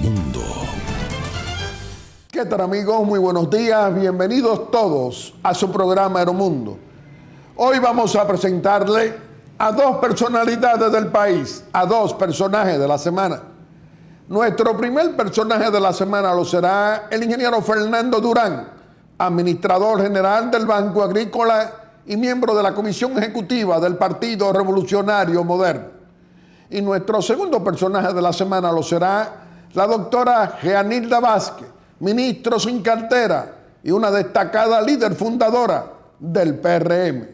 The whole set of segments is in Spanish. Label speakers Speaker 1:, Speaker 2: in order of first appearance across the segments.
Speaker 1: Aeromundo.
Speaker 2: ¿Qué tal, amigos? Muy buenos días. Bienvenidos todos a su programa Aeromundo. Hoy vamos a presentarle a dos personalidades del país, a dos personajes de la semana. Nuestro primer personaje de la semana lo será el ingeniero Fernando Durán, administrador general del Banco Agrícola y miembro de la Comisión Ejecutiva del Partido Revolucionario Moderno. Y nuestro segundo personaje de la semana lo será la doctora Jeanilda Vázquez, ministro sin cartera y una destacada líder fundadora del PRM.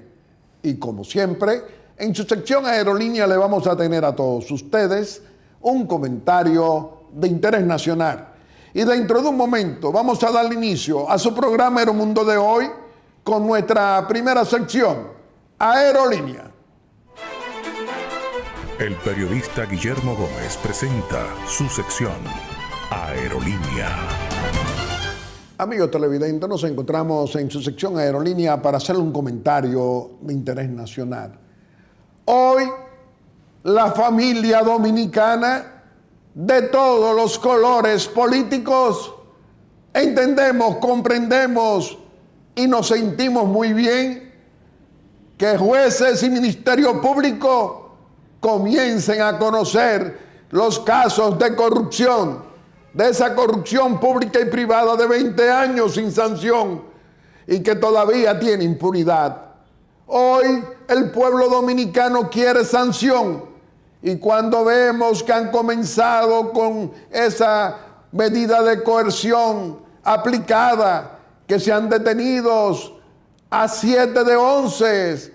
Speaker 2: Y como siempre, en su sección Aerolínea le vamos a tener a todos ustedes un comentario de interés nacional. Y dentro de un momento vamos a darle inicio a su programa Aeromundo de hoy con nuestra primera sección, Aerolínea.
Speaker 1: El periodista Guillermo Gómez presenta su sección Aerolínea.
Speaker 2: Amigos televidentes, nos encontramos en su sección Aerolínea para hacerle un comentario de interés nacional. Hoy, la familia dominicana, de todos los colores políticos, entendemos, comprendemos y nos sentimos muy bien que jueces y Ministerio Público comiencen a conocer los casos de corrupción, de esa corrupción pública y privada de 20 años sin sanción y que todavía tiene impunidad. Hoy el pueblo dominicano quiere sanción y cuando vemos que han comenzado con esa medida de coerción aplicada, que se han detenido a 7 de 11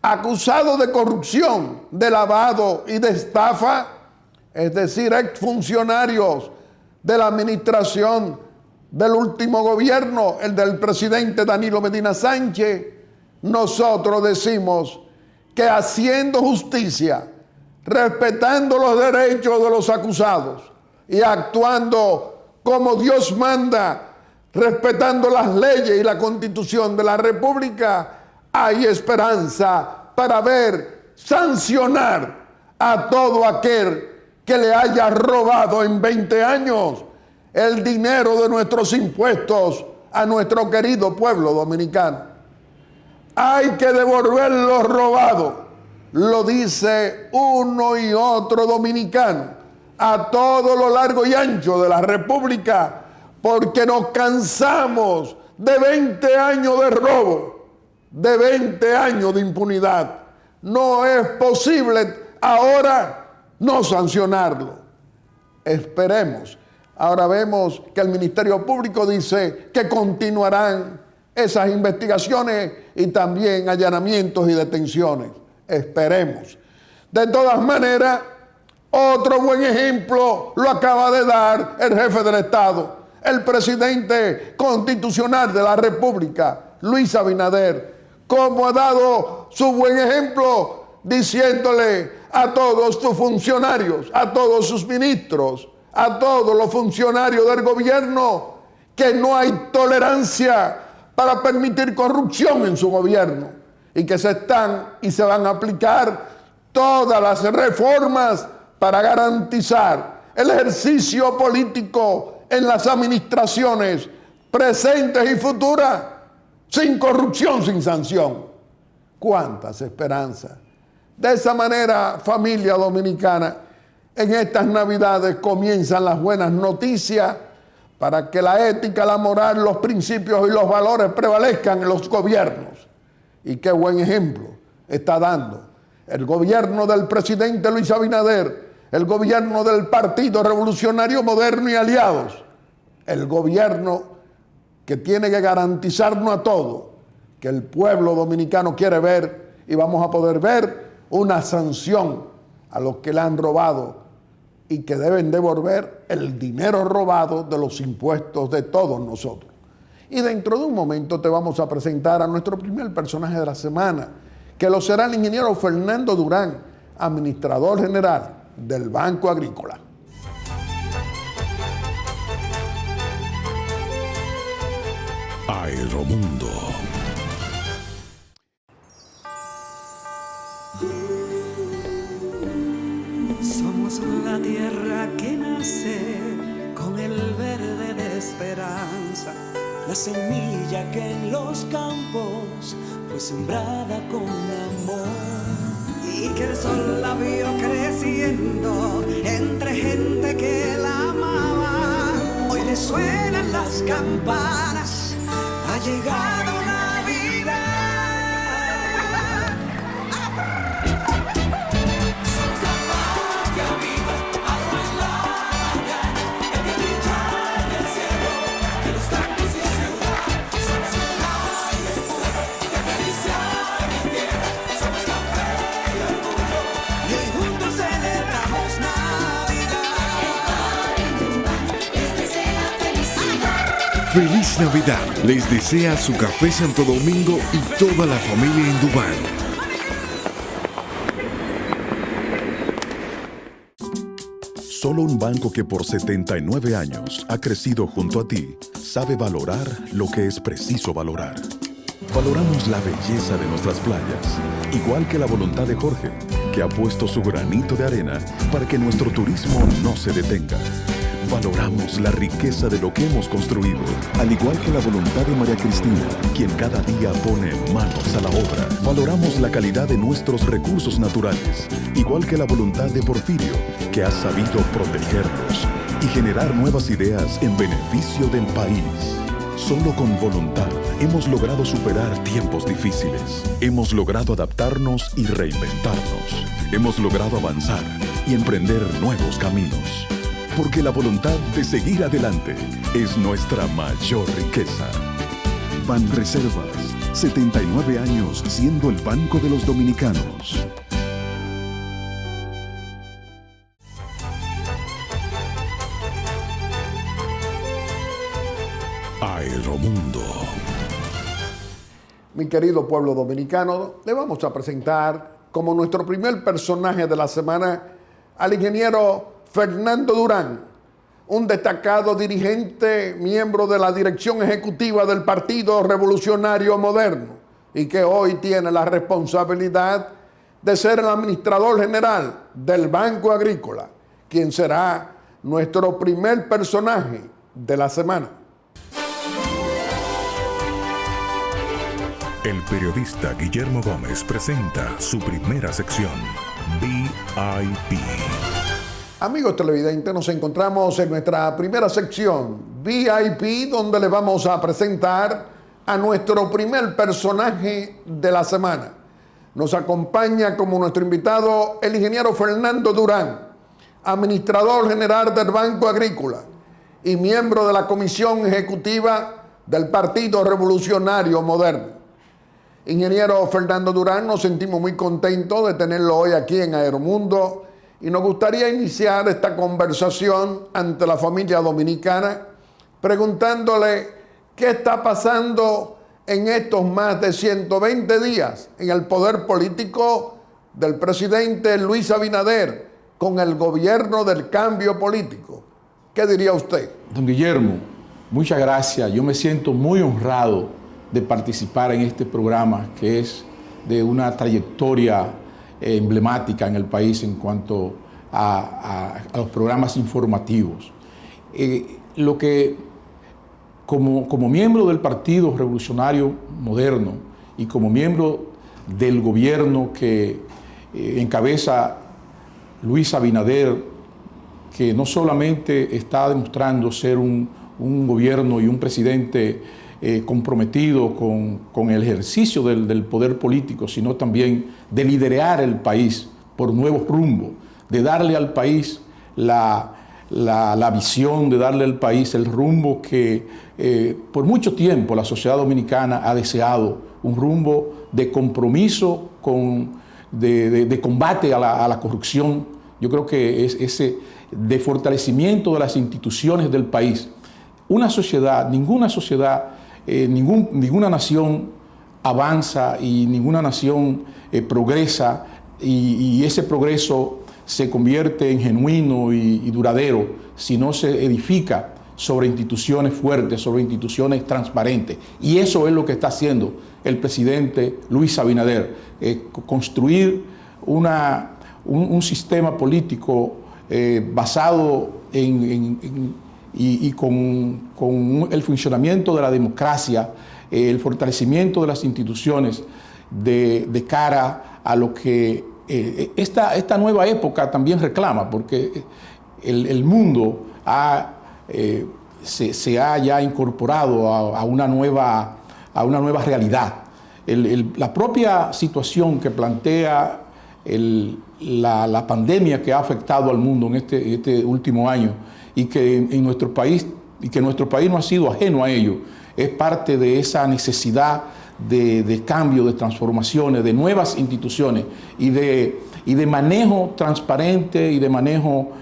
Speaker 2: acusados de corrupción, de lavado y de estafa, es decir, exfuncionarios de la administración del último gobierno, el del presidente Danilo Medina Sánchez, nosotros decimos que haciendo justicia, respetando los derechos de los acusados y actuando como Dios manda, respetando las leyes y la Constitución de la República, hay esperanza para ver sancionar a todo aquel que le haya robado en 20 años el dinero de nuestros impuestos a nuestro querido pueblo dominicano. Hay que devolver lo robado, lo dice uno y otro dominicano a todo lo largo y ancho de la República, porque nos cansamos de 20 años de robo, de 20 años de impunidad. No es posible ahora no sancionarlo. Esperemos. Ahora vemos que el Ministerio Público dice que continuarán esas investigaciones y también allanamientos y detenciones. Esperemos. De todas maneras, otro buen ejemplo lo acaba de dar el jefe del Estado, el presidente constitucional de la República, Luis Abinader, como ha dado su buen ejemplo diciéndole a todos sus funcionarios, a todos sus ministros, a todos los funcionarios del gobierno que no hay tolerancia para permitir corrupción en su gobierno y que se están y se van a aplicar todas las reformas para garantizar el ejercicio político en las administraciones presentes y futuras sin corrupción, sin sanción. ¿Cuántas esperanzas? De esa manera, familia dominicana, en estas Navidades comienzan las buenas noticias para que la ética, la moral, los principios y los valores prevalezcan en los gobiernos. Y qué buen ejemplo está dando el gobierno del presidente Luis Abinader, el gobierno del Partido Revolucionario Moderno y aliados, el gobierno que tiene que garantizarnos a todos que el pueblo dominicano quiere ver y vamos a poder ver una sanción a los que le han robado y que deben devolver el dinero robado de los impuestos de todos nosotros. Y dentro de un momento te vamos a presentar a nuestro primer personaje de la semana, que lo será el ingeniero Fernando Durán, administrador general del Banco Agrícola.
Speaker 1: Aeromundo.
Speaker 3: Somos la tierra que nace la semilla que en los campos fue sembrada con amor. Y que el sol la vio creciendo entre gente que la amaba. Hoy le suenan las campanas, ha llegado Navidad. Somos la patria viva, algo en la mañana, el que brilla en el cielo, de los campos y ciudad. Somos el aire puro que acaricia mi tierra, somos café y orgullo, y hoy juntos celebramos Navidad. Les desea felicidad.
Speaker 4: Feliz Navidad, les desea su Café Santo Domingo y toda la familia en Dubán.
Speaker 1: Solo un banco que por 79 años ha crecido junto a ti sabe valorar lo que es preciso valorar. Valoramos la belleza de nuestras playas, igual que la voluntad de Jorge, que ha puesto su granito de arena para que nuestro turismo no se detenga. Valoramos la riqueza de lo que hemos construido, al igual que la voluntad de María Cristina, quien cada día pone manos a la obra. Valoramos la calidad de nuestros recursos naturales, igual que la voluntad de Porfirio, que ha sabido protegerlos y generar nuevas ideas en beneficio del país. Solo con voluntad hemos logrado superar tiempos difíciles. Hemos logrado adaptarnos y reinventarnos. Hemos logrado avanzar y emprender nuevos caminos. Porque la voluntad de seguir adelante es nuestra mayor riqueza. Banreservas, 79 años siendo el banco de los dominicanos. Aeromundo.
Speaker 2: Mi querido pueblo dominicano, le vamos a presentar como nuestro primer personaje de la semana al ingeniero Fernando Durán, un destacado dirigente, miembro de la dirección ejecutiva del Partido Revolucionario Moderno y que hoy tiene la responsabilidad de ser el administrador general del Banco Agrícola, quien será nuestro primer personaje de la semana.
Speaker 1: El periodista Guillermo Gómez presenta su primera sección, VIP.
Speaker 2: Amigos televidentes, nos encontramos en nuestra primera sección, VIP, donde le vamos a presentar a nuestro primer personaje de la semana. Nos acompaña como nuestro invitado el ingeniero Fernando Durán, administrador general del Banco Agrícola y miembro de la Comisión Ejecutiva del Partido Revolucionario Moderno. Ingeniero Fernando Durán, nos sentimos muy contentos de tenerlo hoy aquí en Aeromundo y nos gustaría iniciar esta conversación ante la familia dominicana preguntándole qué está pasando en estos más de 120 días en el poder político del presidente Luis Abinader con el gobierno del cambio político. ¿Qué diría usted?
Speaker 5: Don Guillermo, muchas gracias. Yo me siento muy honrado de participar en este programa que es de una trayectoria emblemática en el país en cuanto a los programas informativos. Lo que como miembro del Partido Revolucionario Moderno y como miembro del gobierno que encabeza Luis Abinader, que no solamente está demostrando ser un gobierno y un presidente comprometido con el ejercicio del poder político, sino también de liderar el país por nuevos rumbos, de darle al país la visión, de darle al país el rumbo que por mucho tiempo la sociedad dominicana ha deseado, un rumbo de compromiso, de combate a la corrupción. Yo creo que es ese de fortalecimiento de las instituciones del país. Una sociedad, ninguna sociedad, ninguna nación avanza y ninguna nación progresa y ese progreso se convierte en genuino y duradero si no se edifica sobre instituciones fuertes, sobre instituciones transparentes. Y eso es lo que está haciendo el presidente Luis Abinader, construir un sistema político basado en y con el funcionamiento de la democracia, el fortalecimiento de las instituciones de cara a lo que esta nueva época también reclama, porque el mundo se ha ya incorporado a una nueva realidad. La propia situación que plantea la pandemia que ha afectado al mundo en este último año y que nuestro país no ha sido ajeno a ello, es parte de esa necesidad de cambio, de transformaciones, de nuevas instituciones y de manejo transparente y de manejo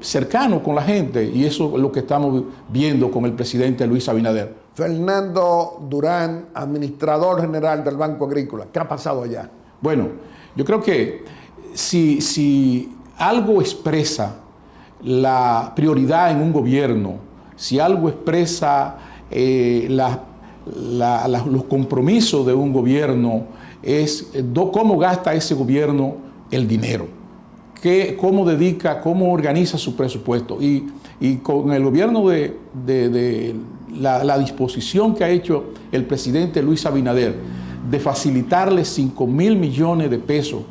Speaker 5: cercano con la gente, y eso es lo que estamos viendo con el presidente Luis Abinader.
Speaker 2: Fernando Durán, administrador general del Banco Agrícola, ¿qué ha pasado allá?
Speaker 5: Bueno, yo creo que si algo expresa la prioridad en un gobierno, si algo expresa los compromisos de un gobierno, es cómo gasta ese gobierno el dinero, cómo dedica, cómo organiza su presupuesto. Y con el gobierno de la disposición que ha hecho el presidente Luis Abinader de facilitarle 5,000 millones de pesos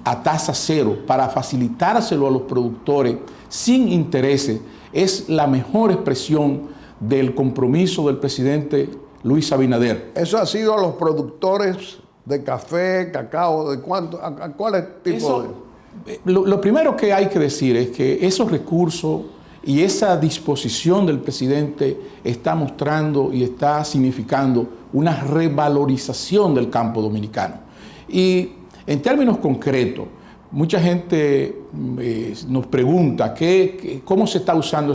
Speaker 5: a tasa cero para facilitárselo a los productores sin intereses, es la mejor expresión del compromiso del presidente Luis Abinader.
Speaker 2: ¿Eso ha sido a los productores de café, cacao, de cuánto? ¿A cuál tipo de...?
Speaker 5: Lo primero que hay que decir es que esos recursos y esa disposición del presidente está mostrando y está significando una revalorización del campo dominicano. Y en términos concretos, mucha gente nos pregunta cómo se está usando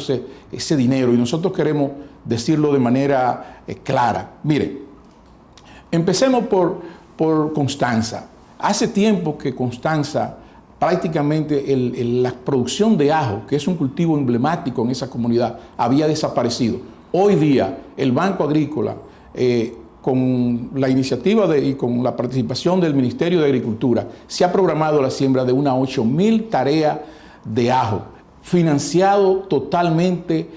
Speaker 5: ese dinero, y nosotros queremos decirlo de manera clara. Mire, empecemos por Constanza. Hace tiempo que Constanza, prácticamente la producción de ajo, que es un cultivo emblemático en esa comunidad, había desaparecido. Hoy día, el Banco Agrícola, con la iniciativa y con la participación del Ministerio de Agricultura, se ha programado la siembra de unas 8,000 tareas de ajo, financiado totalmente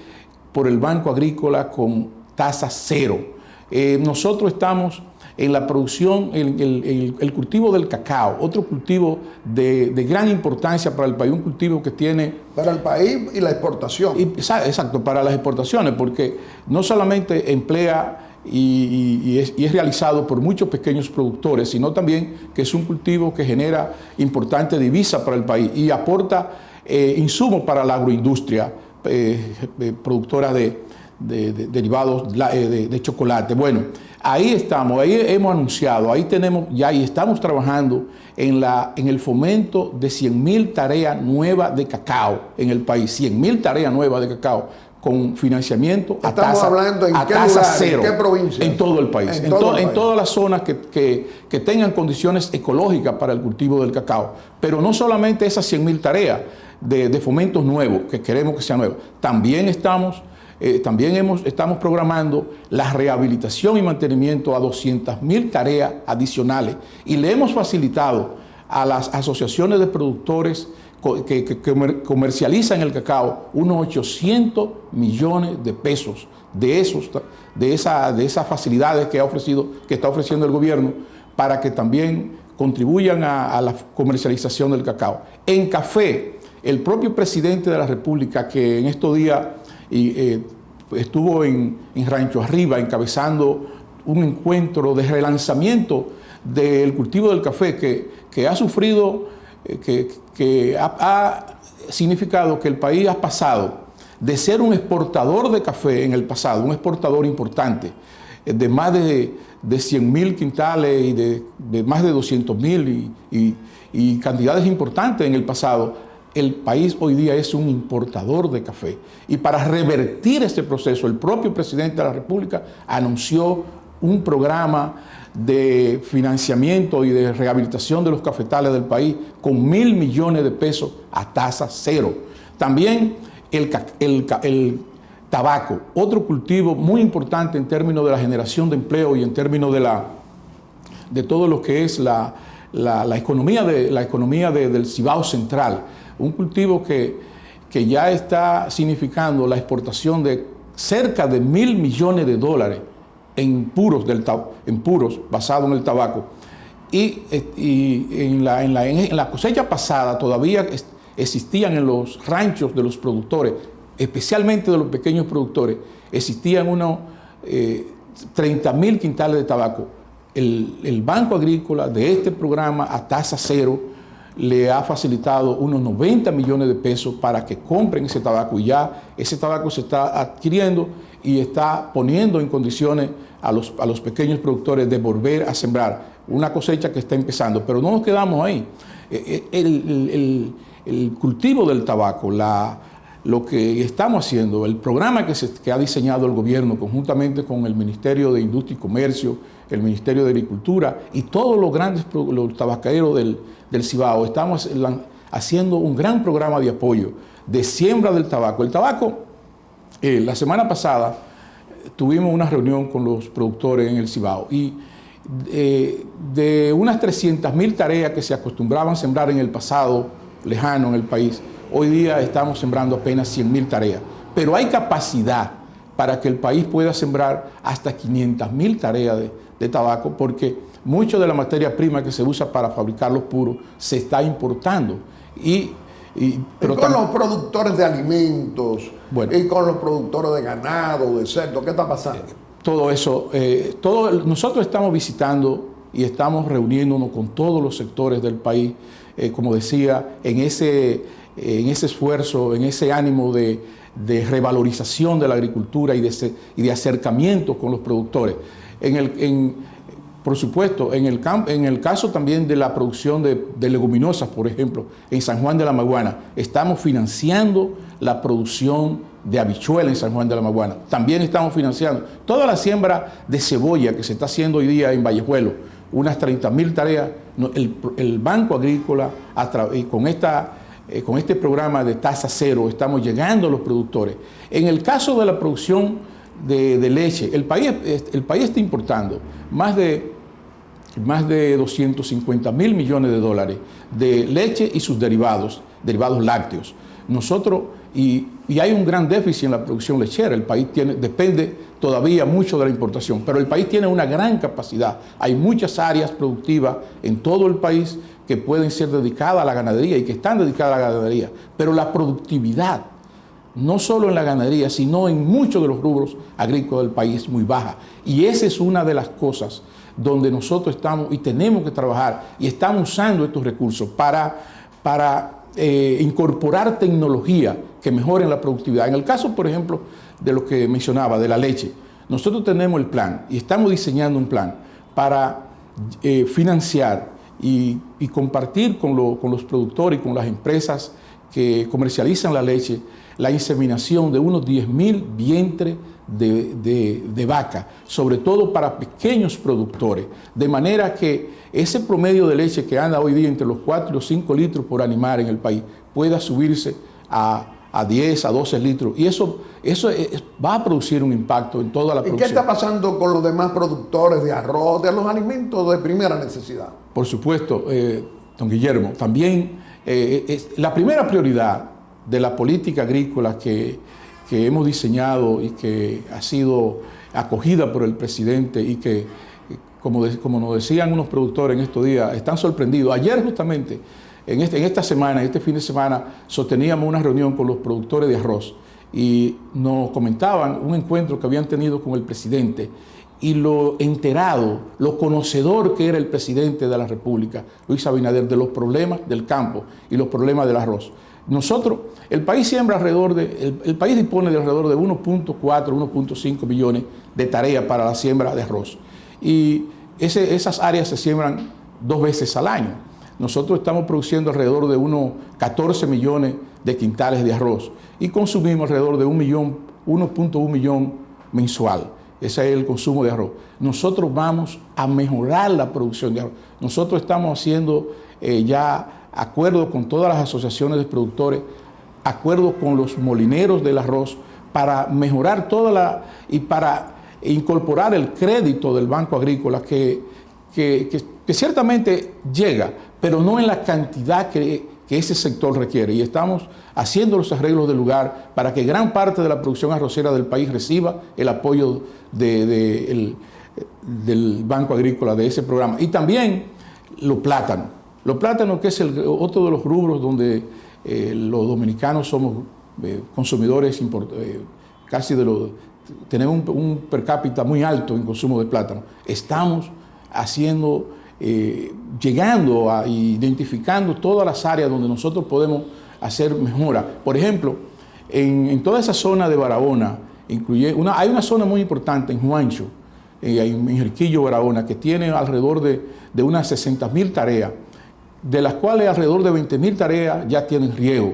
Speaker 5: por el Banco Agrícola con tasa cero. Nosotros estamos en la producción, el cultivo del cacao, otro cultivo de gran importancia para el país, un cultivo que tiene...
Speaker 2: Para el país y la exportación.
Speaker 5: Exacto, para las exportaciones, porque no solamente emplea y es realizado por muchos pequeños productores, sino también que es un cultivo que genera importante divisa para el país y aporta insumos para la agroindustria productora de derivados de chocolate. Bueno, ahí estamos, ahí hemos anunciado, ahí tenemos ya y estamos trabajando en el fomento de 100,000 tareas nuevas de cacao en el país, 100,000 tareas nuevas de cacao con financiamiento a tasa cero.
Speaker 2: ¿En qué provincia?
Speaker 5: En todo el país, en todas las zonas que tengan condiciones ecológicas para el cultivo del cacao. Pero no solamente esas 100,000 tareas de fomentos nuevos, que queremos que sean nuevos, también estamos programando la rehabilitación y mantenimiento a 200,000 tareas adicionales, y le hemos facilitado a las asociaciones de productores que comercializan el cacao unos 800 millones de pesos de esas facilidades que está ofreciendo el gobierno, para que también contribuyan a la comercialización del cacao. En café, el propio presidente de la República, que en estos días estuvo en Rancho Arriba encabezando un encuentro de relanzamiento del cultivo del café que ha sufrido, que ha significado que el país ha pasado de ser un exportador de café en el pasado, un exportador importante, de más de 100,000 quintales y de más de 200,000 y cantidades importantes en el pasado. El país hoy día es un importador de café. Y para revertir este proceso, el propio presidente de la República anunció un programa de financiamiento y de rehabilitación de los cafetales del país con 1,000 millones de pesos a tasa cero. También el tabaco, otro cultivo muy importante en términos de la generación de empleo y en términos de todo lo que es la economía del Cibao Central. Un cultivo que que ya está significando la exportación de cerca de $1.000 millones en puros, basado en el tabaco. Y en la cosecha pasada todavía existían en los ranchos de los productores, especialmente de los pequeños productores, existían unos 30.000 quintales de tabaco. El Banco Agrícola de este programa a tasa cero le ha facilitado unos 90 millones de pesos para que compren ese tabaco, y ya ese tabaco se está adquiriendo y está poniendo en condiciones a los pequeños productores de volver a sembrar una cosecha que está empezando. Pero no nos quedamos ahí. El cultivo del tabaco, lo que estamos haciendo, el programa que ha diseñado el gobierno conjuntamente con el Ministerio de Industria y Comercio, el Ministerio de Agricultura y todos los grandes los tabacaderos del Cibao, estamos haciendo un gran programa de apoyo de siembra del tabaco. El tabaco, la semana pasada tuvimos una reunión con los productores en el Cibao y de unas 300.000 tareas que se acostumbraban a sembrar en el pasado lejano en el país, hoy día estamos sembrando apenas 100.000 tareas. Pero hay capacidad para que el país pueda sembrar hasta 500.000 tareas de tabaco, porque mucho de la materia prima que se usa para fabricar los puros se está importando. Y
Speaker 2: con los productores de alimentos, bueno, y con los productores de ganado, de cerdo, ¿qué está pasando?
Speaker 5: Todo eso, nosotros estamos visitando y estamos reuniéndonos con todos los sectores del país, como decía, en ese esfuerzo, en ese ánimo de revalorización de la agricultura y de acercamiento con los productores. Por supuesto, en el caso también de la producción de leguminosas, por ejemplo, en San Juan de la Maguana, estamos financiando la producción de habichuela en San Juan de la Maguana. También estamos financiando toda la siembra de cebolla que se está haciendo hoy día en Vallejuelo, unas 30.000 tareas. El Banco Agrícola, con este programa de tasa cero, estamos llegando a los productores. En el caso de la producción de leche, el país está importando más de 250.000 millones de dólares de leche y sus derivados lácteos. Nosotros, y hay un gran déficit en la producción lechera, el país depende todavía mucho de la importación, pero el país tiene una gran capacidad. Hay muchas áreas productivas en todo el país que pueden ser dedicadas a la ganadería y que están dedicadas a la ganadería, pero la productividad, no solo en la ganadería, sino en muchos de los rubros agrícolas del país, es muy baja. Y esa es una de las cosas donde nosotros estamos y tenemos que trabajar, y estamos usando estos recursos para incorporar tecnología que mejoren la productividad. En el caso, por ejemplo, de lo que mencionaba, de la leche, nosotros tenemos el plan y estamos diseñando un plan para financiar y compartir con los productores y con las empresas que comercializan la leche, la inseminación de unos 10.000 vientres de vaca, sobre todo para pequeños productores, de manera que ese promedio de leche que anda hoy día entre los 4 y los 5 litros por animal en el país pueda subirse a 10, a 12 litros, y eso va a producir un impacto en toda la producción.
Speaker 2: ¿Y qué está pasando con los demás productores de arroz, de los alimentos de primera necesidad?
Speaker 5: Por supuesto, don Guillermo, también la primera prioridad de la política agrícola que hemos diseñado y que ha sido acogida por el presidente y que, como nos decían unos productores en estos días, están sorprendidos. Ayer justamente, este fin de semana, sosteníamos una reunión con los productores de arroz y nos comentaban un encuentro que habían tenido con el presidente y lo enterado, lo conocedor que era el presidente de la República, Luis Abinader, de los problemas del campo y los problemas del arroz. El país dispone de alrededor de 1.4, 1.5 millones de tareas para la siembra de arroz. Y esas áreas se siembran 2 veces al año. Nosotros estamos produciendo alrededor de unos 14 millones de quintales de arroz y consumimos alrededor de 1.1 millón mensual. Ese es el consumo de arroz. Nosotros vamos a mejorar la producción de arroz. Nosotros estamos haciendo ya acuerdos con todas las asociaciones de productores, acuerdos con los molineros del arroz para mejorar y para incorporar el crédito del Banco Agrícola que ciertamente llega, pero no en la cantidad que que ese sector requiere, y estamos haciendo los arreglos del lugar para que gran parte de la producción arrocera del país reciba el apoyo del Banco Agrícola de ese programa. Y también los plátanos. Los plátanos, que es otro de los rubros donde los dominicanos somos consumidores casi tenemos un per cápita muy alto en consumo de plátano. Estamos llegando a identificando todas las áreas donde nosotros podemos hacer mejora. Por ejemplo, en toda esa zona de Barahona, hay una zona muy importante en Juancho, en Enriquillo, Barahona, que tiene alrededor de unas 60.000 tareas, de las cuales alrededor de 20.000 tareas ya tienen riego,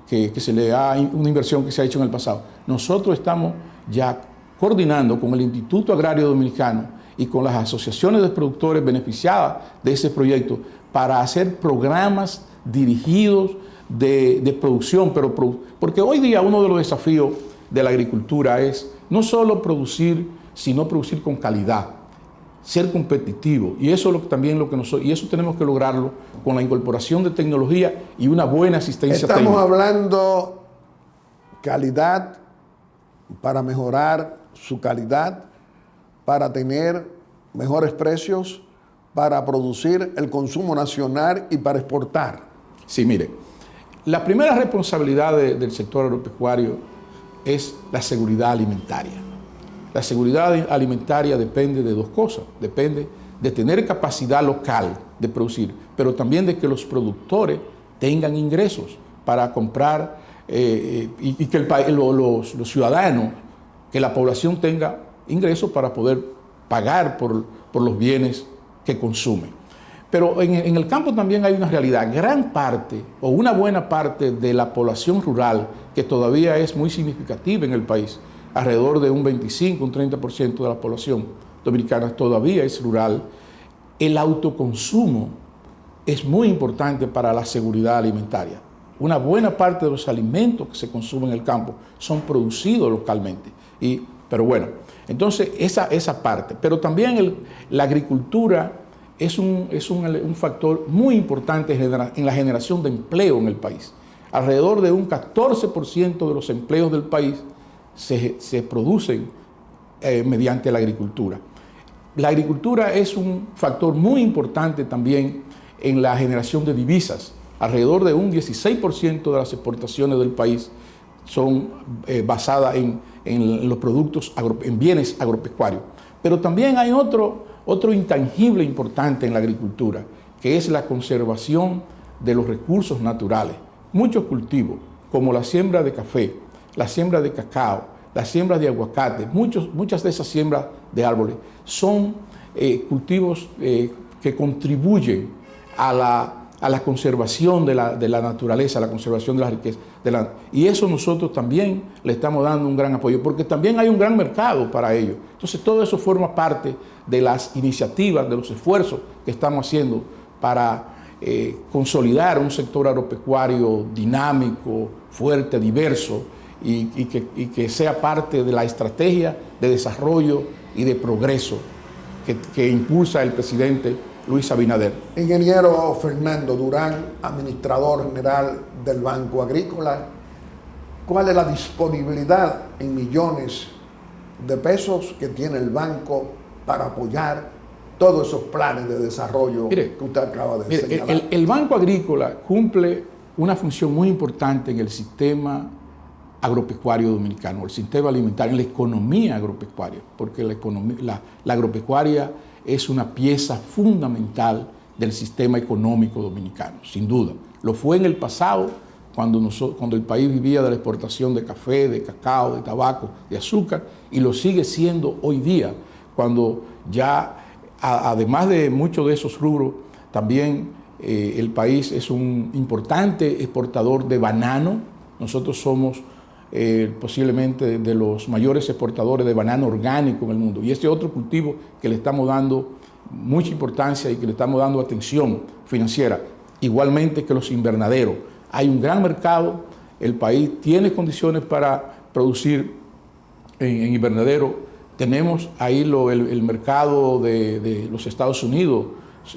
Speaker 5: que se le da una inversión que se ha hecho en el pasado. Nosotros estamos ya coordinando con el Instituto Agrario Dominicano y con las asociaciones de productores beneficiadas de ese proyecto para hacer programas dirigidos de producción, porque hoy día uno de los desafíos de la agricultura es no solo producir, sino producir con calidad, ser competitivo, y eso y eso tenemos que lograrlo con la incorporación de tecnología y una buena asistencia técnica.
Speaker 2: Estamos hablando calidad para mejorar su calidad, para tener mejores precios, para producir el consumo nacional y para exportar.
Speaker 5: Sí, mire, la primera responsabilidad del sector agropecuario es la seguridad alimentaria. La seguridad alimentaria depende de dos cosas. Depende de tener capacidad local de producir, pero también de que los productores tengan ingresos para comprar y que los ciudadanos, que la población tenga ingresos para poder pagar por los bienes que consumen. Pero en el campo también hay una realidad. Gran parte o una buena parte de la población rural, que todavía es muy significativa en el país, alrededor de un 25, un 30% de la población dominicana todavía es rural. El autoconsumo es muy importante para la seguridad alimentaria. Una buena parte de los alimentos que se consumen en el campo son producidos localmente. Pero bueno, entonces esa parte. Pero también la agricultura es un factor muy importante en la generación de empleo en el país. Alrededor de un 14% de los empleos del país se producen mediante la agricultura. La agricultura es un factor muy importante también en la generación de divisas. Alrededor de un 16% de las exportaciones del país son basadas en los productos, en bienes agropecuarios. Pero también hay otro intangible importante en la agricultura, que es la conservación de los recursos naturales. Muchos cultivos, como la siembra de café, la siembra de cacao, la siembra de aguacate, muchas de esas siembras de árboles son cultivos que contribuyen a la conservación de la naturaleza, a la conservación de la riqueza. Y eso nosotros también le estamos dando un gran apoyo, porque también hay un gran mercado para ello. Entonces todo eso forma parte de las iniciativas, de los esfuerzos que estamos haciendo para consolidar un sector agropecuario dinámico, fuerte, diverso, y que sea parte de la estrategia de desarrollo y de progreso que impulsa el presidente Luis Abinader.
Speaker 2: Ingeniero Fernando Durán, administrador general del Banco Agrícola, ¿cuál es la disponibilidad en millones de pesos que tiene el banco para apoyar todos esos planes de desarrollo que usted acaba de señalar?
Speaker 5: El Banco Agrícola cumple una función muy importante en el sistema agropecuario dominicano, el sistema alimentario, en la economía agropecuaria, porque la agropecuaria es una pieza fundamental del sistema económico dominicano, sin duda. Lo fue en el pasado, cuando el país vivía de la exportación de café, de cacao, de tabaco, de azúcar, y lo sigue siendo hoy día, cuando ya, además de muchos de esos rubros, también el país es un importante exportador de banano. Nosotros somos posiblemente de los mayores exportadores de banano orgánico en el mundo. Y este otro cultivo que le estamos dando mucha importancia y que le estamos dando atención financiera, igualmente que los invernaderos. Hay un gran mercado, el país tiene condiciones para producir en invernadero. Tenemos ahí el mercado de los Estados Unidos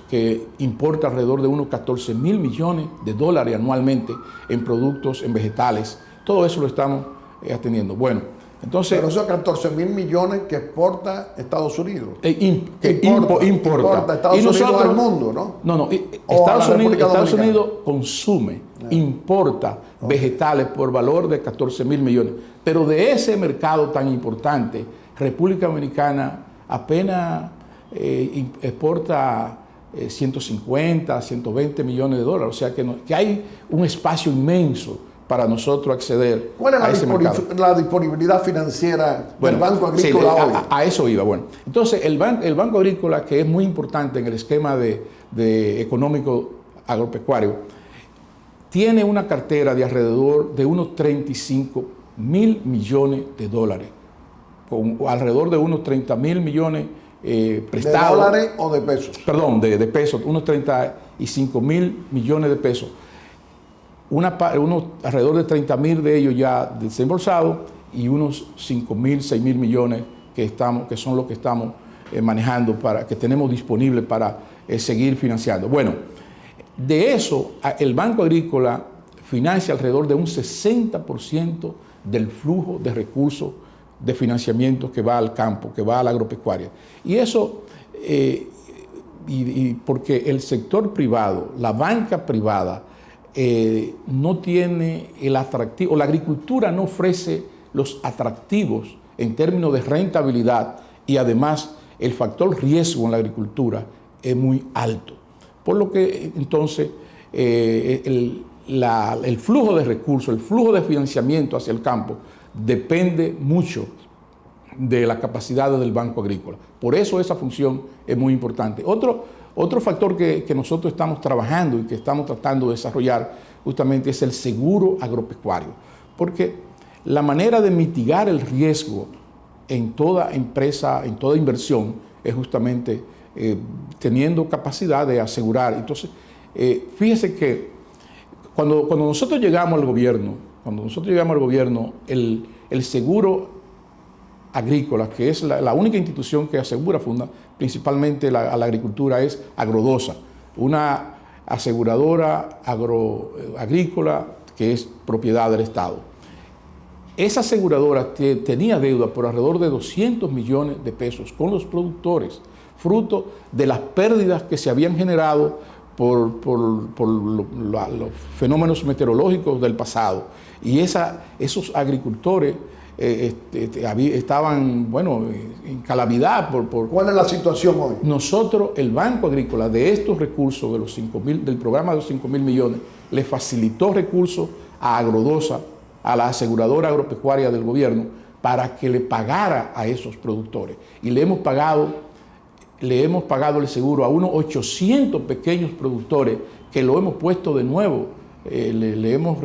Speaker 5: que importa alrededor de unos 14 mil millones de dólares anualmente en productos, en vegetales. Todo eso lo estamos atendiendo. Bueno, entonces...
Speaker 2: Pero esos 14 mil millones que exporta Estados Unidos.
Speaker 5: Importa
Speaker 2: Estados Unidos al mundo, ¿no?
Speaker 5: No, Estados Unidos consume, importa vegetales por valor de 14 mil millones. Pero de ese mercado tan importante, República Dominicana apenas exporta 150, 120 millones de dólares. O sea que hay un espacio inmenso para nosotros acceder a ese mercado.
Speaker 2: ¿Cuál es la disponibilidad financiera del Banco Agrícola hoy?
Speaker 5: A eso iba. Bueno, entonces el Banco Agrícola, que es muy importante en el esquema de económico agropecuario, tiene una cartera de alrededor de unos 35 mil millones de dólares, con alrededor de unos 30 mil millones prestados.
Speaker 2: ¿De dólares o de pesos?
Speaker 5: Perdón, de pesos, unos 35 mil millones de pesos. Alrededor de 30 mil de ellos ya desembolsados y unos 5 mil, 6 mil millones que son los que estamos manejando, que tenemos disponibles para seguir financiando. Bueno, de eso el Banco Agrícola financia alrededor de un 60% del flujo de recursos de financiamiento que va al campo, que va a la agropecuaria. Y eso, porque el sector privado, la banca privada, no tiene el atractivo, la agricultura no ofrece los atractivos en términos de rentabilidad y además el factor riesgo en la agricultura es muy alto. Por lo que entonces el flujo de recursos, el flujo de financiamiento hacia el campo depende mucho de la capacidad del Banco Agrícola. Por eso esa función es muy importante. Otro factor que nosotros estamos trabajando y que estamos tratando de desarrollar justamente es el seguro agropecuario, porque la manera de mitigar el riesgo en toda empresa, en toda inversión, es justamente teniendo capacidad de asegurar. Entonces, fíjese que cuando nosotros llegamos al gobierno, el seguro agrícola, que es la única institución que asegura principalmente a la agricultura, es Agrodosa, una aseguradora agrícola que es propiedad del Estado. Esa aseguradora tenía deuda por alrededor de 200 millones de pesos con los productores, fruto de las pérdidas que se habían generado por los fenómenos meteorológicos del pasado. Y esos agricultores estaban, en calamidad.
Speaker 2: ¿Cuál es la situación hoy?
Speaker 5: Nosotros, el Banco Agrícola, de estos recursos, del programa de los 5 mil millones, le facilitó recursos a Agrodosa, a la aseguradora agropecuaria del gobierno, para que le pagara a esos productores. Y le hemos pagado el seguro a unos 800 pequeños productores que lo hemos puesto de nuevo, le hemos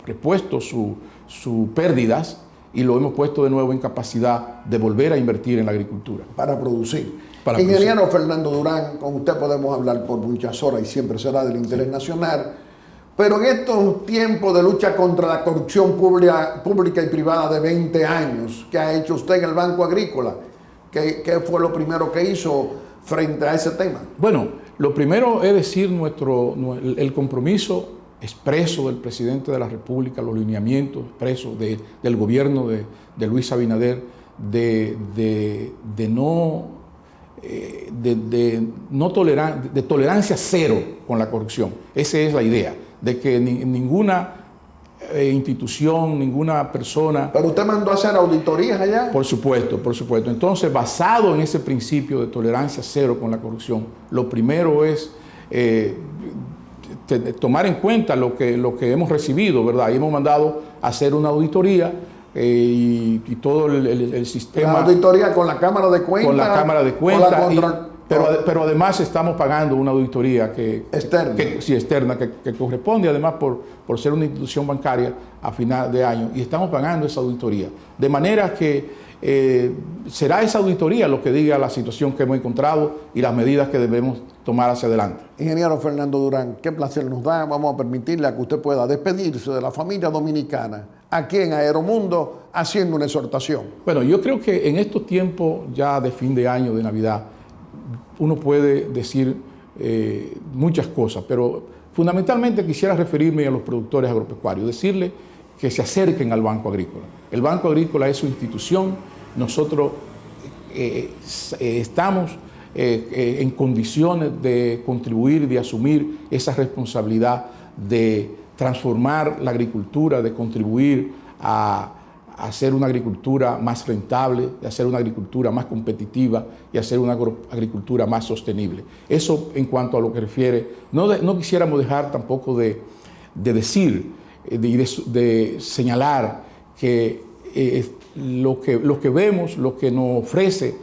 Speaker 5: repuesto sus pérdidas y lo hemos puesto de nuevo en capacidad de volver a invertir en la agricultura.
Speaker 2: Para producir. Ingeniero Fernando Durán, con usted podemos hablar por muchas horas y siempre será del interés nacional, pero en estos tiempos de lucha contra la corrupción pública y privada de 20 años, ¿qué ha hecho usted en el Banco Agrícola? ¿Qué fue lo primero que hizo frente a ese tema? Bueno, lo primero es decir el compromiso expreso del presidente de la República, los lineamientos expresos del gobierno de Luis Abinader de tolerancia cero con la corrupción. Esa es la idea, de que ninguna institución, ninguna persona... ¿Pero usted mandó a hacer auditorías allá? Por supuesto. Entonces, basado en ese principio de tolerancia cero con la corrupción, lo primero es tomar en cuenta lo que hemos recibido, ¿verdad? Y hemos mandado a hacer una auditoría y todo el sistema... ¿La auditoría con la Cámara de Cuentas? Con la Cámara de Cuentas. Pero además estamos pagando una auditoría externa que corresponde además por ser una institución bancaria a final de año, y estamos pagando esa auditoría. De manera que será esa auditoría lo que diga la situación que hemos encontrado y las medidas que debemos tomar hacia adelante. Ingeniero Fernando Durán, qué placer nos da. Vamos a permitirle a que usted pueda despedirse de la familia dominicana aquí en Aeromundo haciendo una exhortación. Bueno, yo creo que en estos tiempos ya de fin de año, de Navidad, uno puede decir
Speaker 5: muchas cosas, pero fundamentalmente quisiera referirme a los productores agropecuarios, decirles que se acerquen al Banco Agrícola. El Banco Agrícola es su institución, nosotros estamos en condiciones de contribuir, de asumir esa responsabilidad de transformar la agricultura, de contribuir a hacer una agricultura más rentable, de hacer una agricultura más competitiva y hacer una agricultura más sostenible. Eso en cuanto a lo que refiere, no quisiéramos dejar tampoco de decir y de señalar que lo que vemos, lo que nos ofrece,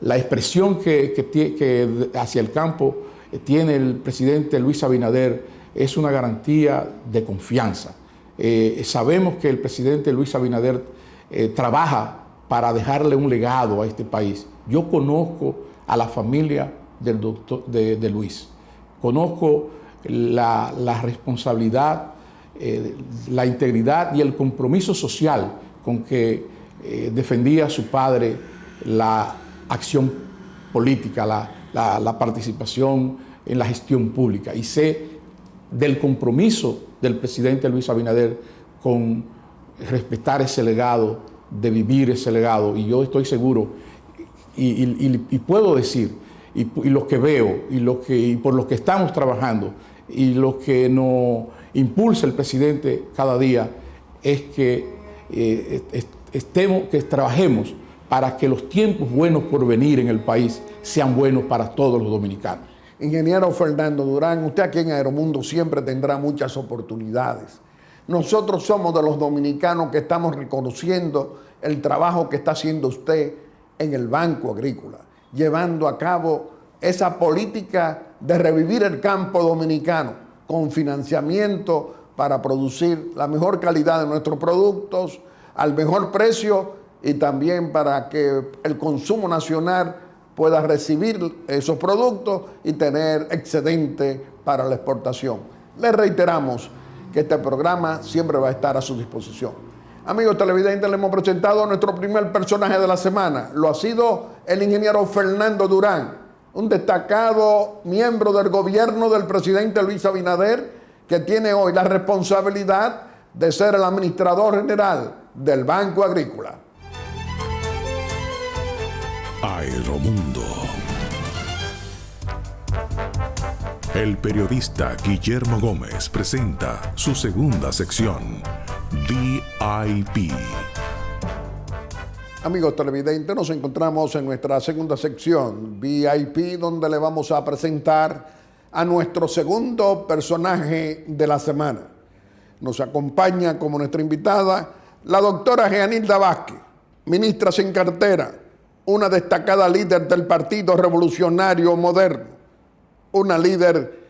Speaker 5: la expresión que hacia el campo tiene el presidente Luis Abinader es una garantía de confianza. Sabemos que el presidente Luis Abinader trabaja para dejarle un legado a este país. Yo conozco a la familia de Luis, conozco la responsabilidad, la integridad y el compromiso social con que defendía a su padre la acción política, la participación en la gestión pública. Y sé del compromiso del presidente Luis Abinader con respetar ese legado, de vivir ese legado. Y yo estoy seguro y puedo decir, y lo que veo, y por lo que estamos trabajando, y lo que nos impulsa el presidente cada día, es que trabajemos para que los tiempos buenos por venir en el país sean buenos para todos los dominicanos.
Speaker 2: Ingeniero Fernando Durán, usted aquí en Aeromundo siempre tendrá muchas oportunidades. Nosotros somos de los dominicanos que estamos reconociendo el trabajo que está haciendo usted en el Banco Agrícola, llevando a cabo esa política de revivir el campo dominicano con financiamiento para producir la mejor calidad de nuestros productos al mejor precio y también para que el consumo nacional pueda recibir esos productos y tener excedente para la exportación. Les reiteramos que este programa siempre va a estar a su disposición. Amigos televidentes, le hemos presentado a nuestro primer personaje de la semana. Lo ha sido el ingeniero Fernando Durán, un destacado miembro del gobierno del presidente Luis Abinader, que tiene hoy la responsabilidad de ser el administrador general del Banco Agrícola.
Speaker 1: Aeromundo. El periodista Guillermo Gómez presenta su segunda sección, VIP.
Speaker 2: Amigos televidentes, nos encontramos en nuestra segunda sección, VIP, donde le vamos a presentar a nuestro segundo personaje de la semana. Nos acompaña como nuestra invitada la doctora Jeanilda Vázquez, ministra sin cartera, una destacada líder del Partido Revolucionario Moderno, una líder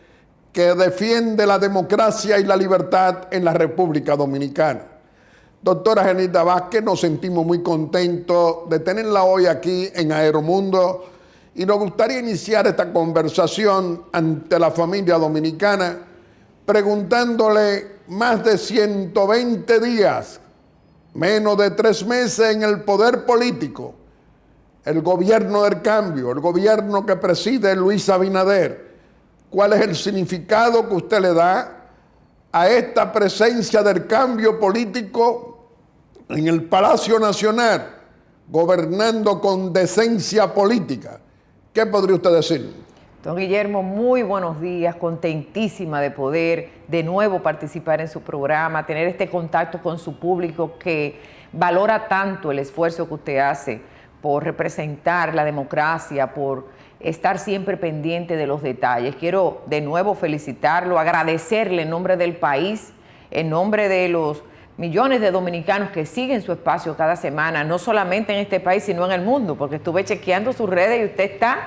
Speaker 2: que defiende la democracia y la libertad en la República Dominicana. Doctora Jeanilda Vázquez, nos sentimos muy contentos de tenerla hoy aquí en Aeromundo y nos gustaría iniciar esta conversación ante la familia dominicana preguntándole: más de 120 días, menos de 3 meses en el poder político, el gobierno del cambio, el gobierno que preside Luis Abinader, ¿cuál es el significado que usted le da a esta presencia del cambio político en el Palacio Nacional, gobernando con decencia política? ¿Qué podría usted decir?
Speaker 6: Don Guillermo, muy buenos días, contentísima de poder de nuevo participar en su programa, tener este contacto con su público que valora tanto el esfuerzo que usted hace por representar la democracia, por estar siempre pendiente de los detalles. Quiero de nuevo felicitarlo, agradecerle en nombre del país, en nombre de los millones de dominicanos que siguen su espacio cada semana, no solamente en este país, sino en el mundo, porque estuve chequeando sus redes y usted está,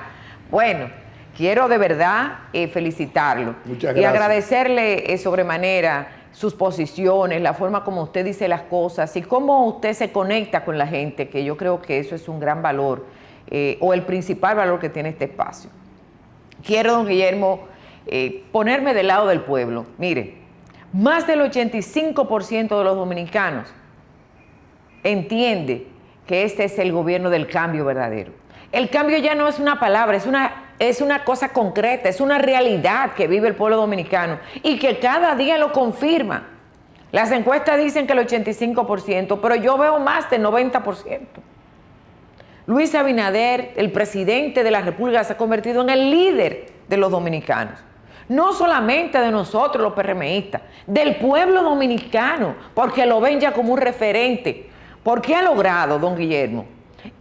Speaker 6: bueno, quiero de verdad felicitarlo.
Speaker 2: Muchas gracias.
Speaker 6: Y agradecerle sobremanera sus posiciones, la forma como usted dice las cosas y cómo usted se conecta con la gente, que yo creo que eso es un gran valor, o el principal valor que tiene este espacio. Quiero, don Guillermo, ponerme del lado del pueblo. Mire, más del 85% de los dominicanos entiende que este es el gobierno del cambio verdadero. El cambio ya no es una palabra, es una es una cosa concreta, es una realidad que vive el pueblo dominicano y que cada día lo confirma. Las encuestas dicen que el 85%, pero yo veo más del 90%. Luis Abinader, el presidente de la República, se ha convertido en el líder de los dominicanos. No solamente de nosotros los PRMistas, del pueblo dominicano, porque lo ven ya como un referente. Porque ha logrado, don Guillermo,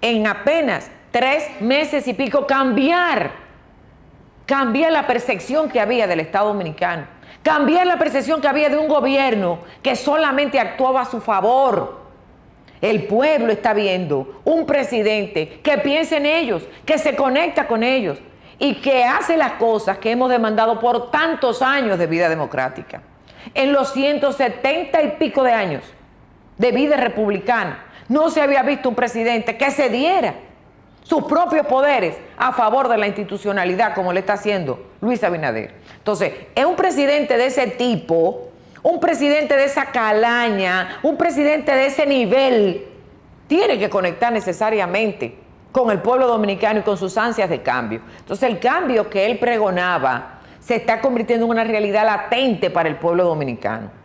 Speaker 6: en apenas 3 meses y pico cambiar la percepción que había del Estado dominicano, cambiar la percepción que había de un gobierno que solamente actuaba a su favor. El pueblo está viendo un presidente que piensa en ellos, que se conecta con ellos y que hace las cosas que hemos demandado por tantos años de vida democrática. En los 170 y pico de años de vida republicana, no se había visto un presidente que se diera sus propios poderes a favor de la institucionalidad como le está haciendo Luis Abinader. Entonces, es un presidente de ese tipo, un presidente de esa calaña, un presidente de ese nivel, tiene que conectar necesariamente con el pueblo dominicano y con sus ansias de cambio. Entonces, el cambio que él pregonaba se está convirtiendo en una realidad latente para el pueblo dominicano.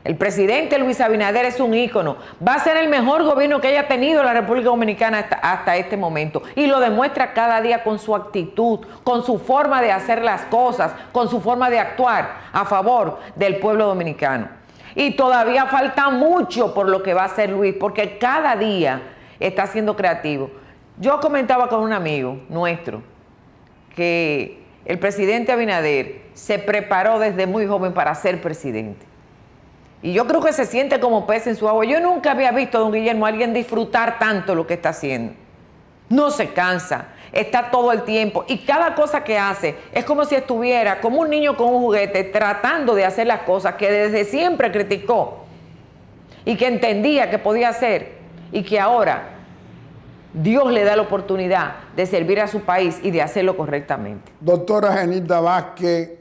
Speaker 6: El presidente Luis Abinader es un ícono. Va a ser el mejor gobierno que haya tenido la República Dominicana hasta este momento. Y lo demuestra cada día con su actitud, con su forma de hacer las cosas, con su forma de actuar a favor del pueblo dominicano. Y todavía falta mucho por lo que va a hacer Luis, porque cada día está siendo creativo. Yo comentaba con un amigo nuestro que el presidente Abinader se preparó desde muy joven para ser presidente. Y yo creo que se siente como pez en su agua. Yo nunca había visto, don Guillermo, a alguien disfrutar tanto lo que está haciendo. No se cansa, está todo el tiempo. Y cada cosa que hace es como si estuviera como un niño con un juguete tratando de hacer las cosas que desde siempre criticó y que entendía que podía hacer y que ahora Dios le da la oportunidad de servir a su país y de hacerlo correctamente.
Speaker 2: Doctora Genilda Vázquez,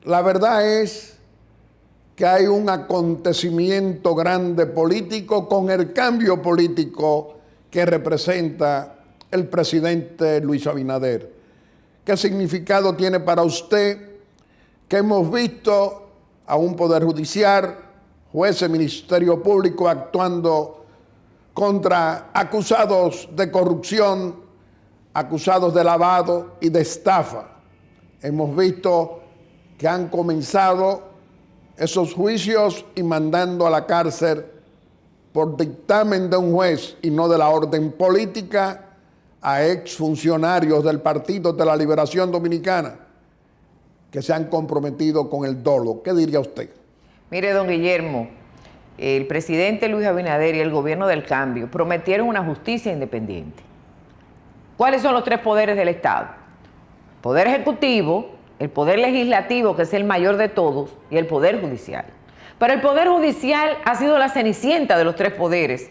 Speaker 2: la verdad es que hay un acontecimiento grande político con el cambio político que representa el presidente Luis Abinader. ¿Qué significado tiene para usted que hemos visto a un poder judicial, jueces, ministerio público actuando contra acusados de corrupción, acusados de lavado y de estafa? Hemos visto que han comenzado esos juicios y mandando a la cárcel por dictamen de un juez y no de la orden política a exfuncionarios del Partido de la Liberación Dominicana que se han comprometido con el dolo. ¿Qué diría usted?
Speaker 6: Mire, don Guillermo, el presidente Luis Abinader y el gobierno del cambio prometieron una justicia independiente. ¿Cuáles son los 3 poderes del Estado? Poder ejecutivo, el poder legislativo, que es el mayor de todos, y el poder judicial. Pero el poder judicial ha sido la cenicienta de los 3 poderes